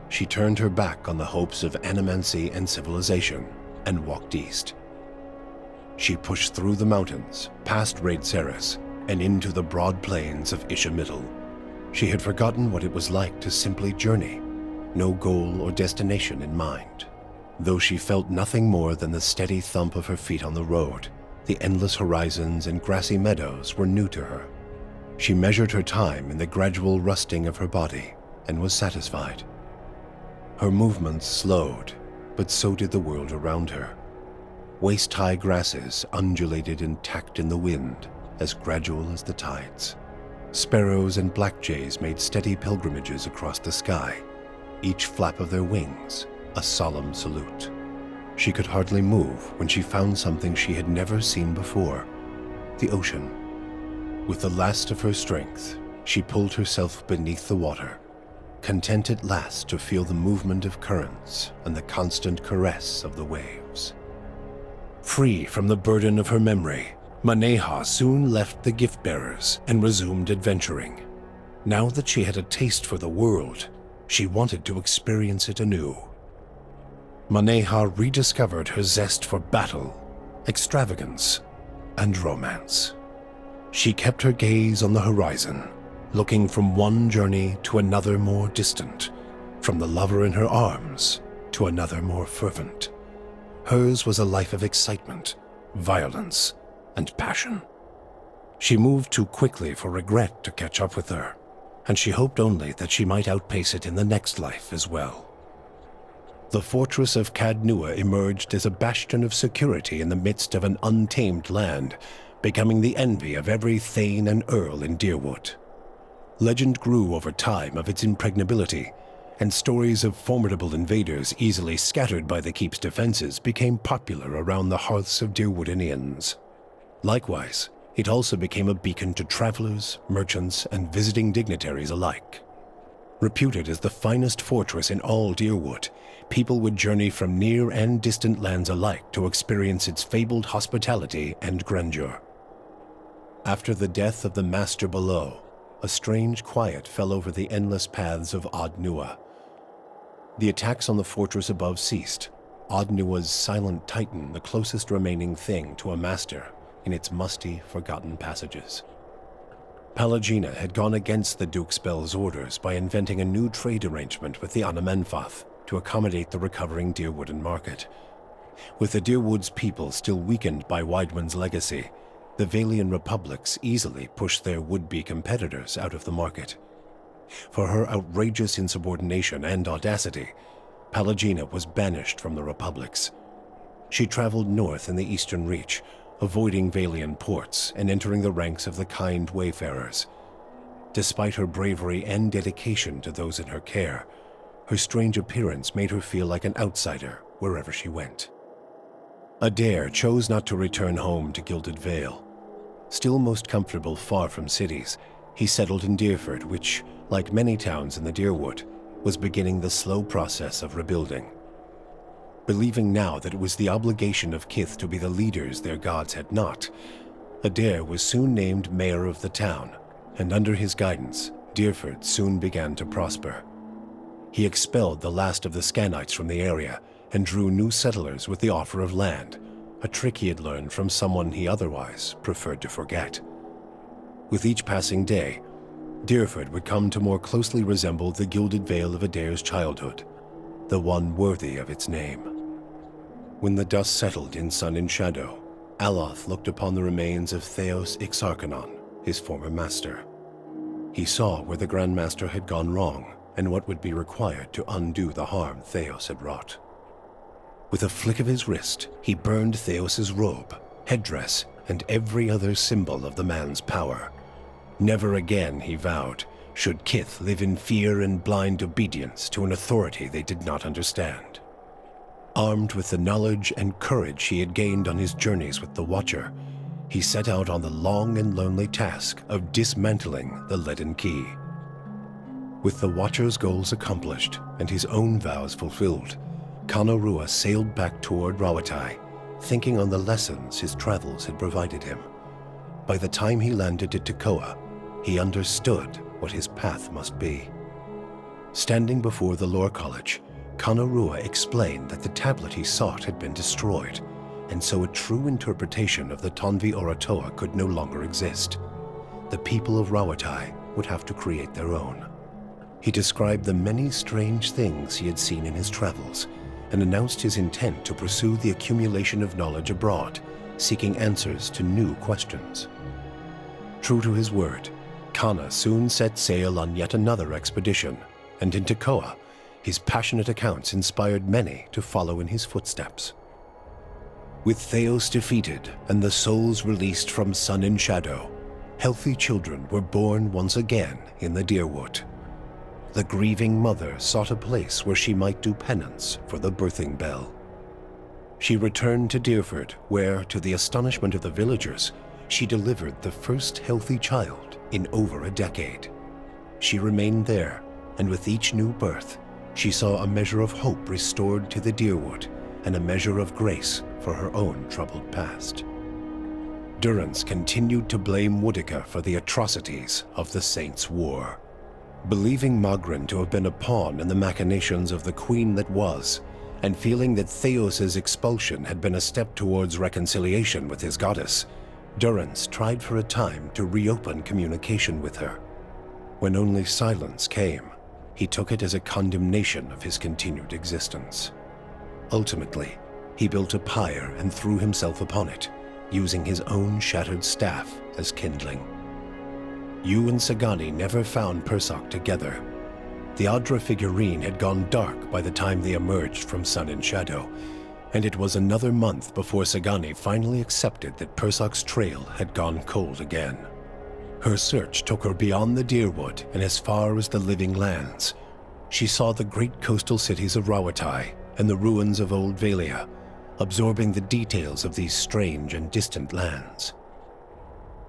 She turned her back on the hopes of animancy and civilization and walked east. She pushed through the mountains, past Raid Ceres, and into the broad plains of Ishamiddle. She had forgotten what it was like to simply journey, no goal or destination in mind. Though she felt nothing more than the steady thump of her feet on the road, the endless horizons and grassy meadows were new to her. She measured her time in the gradual rusting of her body and was satisfied. Her movements slowed, but so did the world around her. Waist-high grasses undulated and tacked in the wind, as gradual as the tides. Sparrows and blackjays made steady pilgrimages across the sky, each flap of their wings a solemn salute. She could hardly move when she found something she had never seen before, the ocean. With the last of her strength, she pulled herself beneath the water, content at last to feel the movement of currents and the constant caress of the waves. Free from the burden of her memory, Maneha soon left the gift-bearers and resumed adventuring. Now that she had a taste for the world, she wanted to experience it anew. Maneha rediscovered her zest for battle, extravagance, and romance. She kept her gaze on the horizon, looking from one journey to another more distant, from the lover in her arms to another more fervent. Hers was a life of excitement, violence, and passion. She moved too quickly for regret to catch up with her, and she hoped only that she might outpace it in the next life as well. The fortress of Cadnua emerged as a bastion of security in the midst of an untamed land, becoming the envy of every thane and earl in Deerwood. Legend grew over time of its impregnability, and stories of formidable invaders easily scattered by the keep's defenses became popular around the hearths of Deerwoodinians. Likewise, it also became a beacon to travelers, merchants, and visiting dignitaries alike. Reputed as the finest fortress in all Deerwood, people would journey from near and distant lands alike to experience its fabled hospitality and grandeur. After the death of the master below, a strange quiet fell over the endless paths of Adnua. The attacks on the fortress above ceased, Adnua's silent titan the closest remaining thing to a master in its musty, forgotten passages. Palagina had gone against the Duke's Bell's orders by inventing a new trade arrangement with the Anamenfath to accommodate the recovering Deerwooden market. With the Deerwood's people still weakened by Weidman's legacy, the Valian republics easily pushed their would-be competitors out of the market. For her outrageous insubordination and audacity, Pallegina was banished from the republics. She traveled north in the Eastern Reach, avoiding Valian ports and entering the ranks of the kind wayfarers. Despite her bravery and dedication to those in her care, her strange appearance made her feel like an outsider wherever she went. Adair chose not to return home to Gilded Vale. Still most comfortable far from cities, he settled in Deerford, which, like many towns in the Deerwood, was beginning the slow process of rebuilding. Believing now that it was the obligation of Kith to be the leaders their gods had not, Adair was soon named mayor of the town, and under his guidance, Deerford soon began to prosper. He expelled the last of the Scanites from the area and drew new settlers with the offer of land, a trick he had learned from someone he otherwise preferred to forget. With each passing day, Deerford would come to more closely resemble the Gilded Vale of Adair's childhood, the one worthy of its name. When the dust settled in sun and shadow, Aloth looked upon the remains of Theos Ixarchanon, his former master. He saw where the Grand Master had gone wrong and what would be required to undo the harm Theos had wrought. With a flick of his wrist, he burned Theos's robe, headdress, and every other symbol of the man's power. Never again, he vowed, should Kith live in fear and blind obedience to an authority they did not understand. Armed with the knowledge and courage he had gained on his journeys with the Watcher, he set out on the long and lonely task of dismantling the Leaden Key. With the Watcher's goals accomplished and his own vows fulfilled, Kanarua sailed back toward Rawatai, thinking on the lessons his travels had provided him. By the time he landed at Tekoa, he understood what his path must be. Standing before the Lore College, Kanarua explained that the tablet he sought had been destroyed, and so a true interpretation of the Tonvi Oratoa could no longer exist. The people of Rawatai would have to create their own. He described the many strange things he had seen in his travels, and announced his intent to pursue the accumulation of knowledge abroad, seeking answers to new questions. True to his word, Kana soon set sail on yet another expedition, and in Tekoa, his passionate accounts inspired many to follow in his footsteps. With Theos defeated and the souls released from sun and shadow, healthy children were born once again in the Deerwood. The grieving mother sought a place where she might do penance for the birthing bell. She returned to Deerford, where, to the astonishment of the villagers, she delivered the first healthy child in over a decade. She remained there, and with each new birth, she saw a measure of hope restored to the Deerwood and a measure of grace for her own troubled past. Durrance continued to blame Woodica for the atrocities of the Saints' War. Believing Magrin to have been a pawn in the machinations of the queen that was, and feeling that Theos's expulsion had been a step towards reconciliation with his goddess, Durrance tried for a time to reopen communication with her. When only silence came, he took it as a condemnation of his continued existence. Ultimately, he built a pyre and threw himself upon it, using his own shattered staff as kindling. You and Sagani never found Persoc together. The Adra figurine had gone dark by the time they emerged from Sun and Shadow, and it was another month before Sagani finally accepted that Persoc's trail had gone cold again. Her search took her beyond the Deerwood and as far as the Living Lands. She saw the great coastal cities of Rawatai and the ruins of Old Valia, absorbing the details of these strange and distant lands.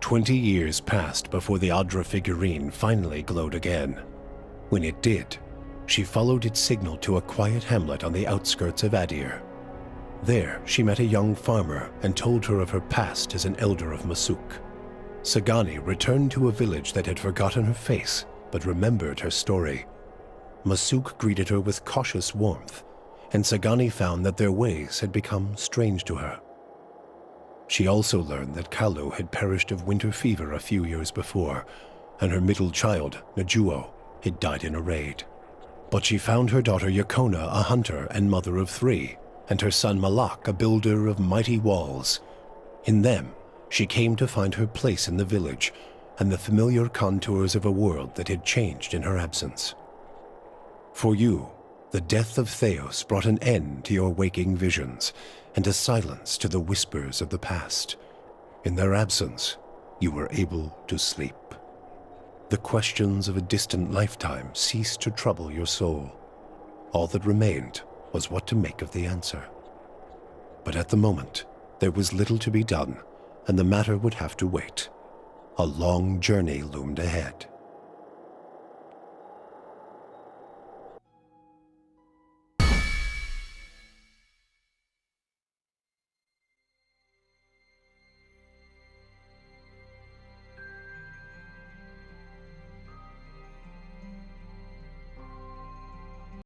20 years passed before the Adra figurine finally glowed again. When it did, she followed its signal to a quiet hamlet on the outskirts of Adir. There, she met a young farmer and told her of her past as an elder of Masuk. Sagani returned to a village that had forgotten her face, but remembered her story. Masuk greeted her with cautious warmth, and Sagani found that their ways had become strange to her. She also learned that Kalu had perished of winter fever a few years before, and her middle child, Najuo, had died in a raid. But she found her daughter Yakona a hunter and mother of 3, and her son Malak, a builder of mighty walls. In them, she came to find her place in the village and the familiar contours of a world that had changed in her absence. For you, the death of Theos brought an end to your waking visions and a silence to the whispers of the past. In their absence, you were able to sleep. The questions of a distant lifetime ceased to trouble your soul. All that remained was what to make of the answer. But at the moment, there was little to be done, and the matter would have to wait. A long journey loomed ahead.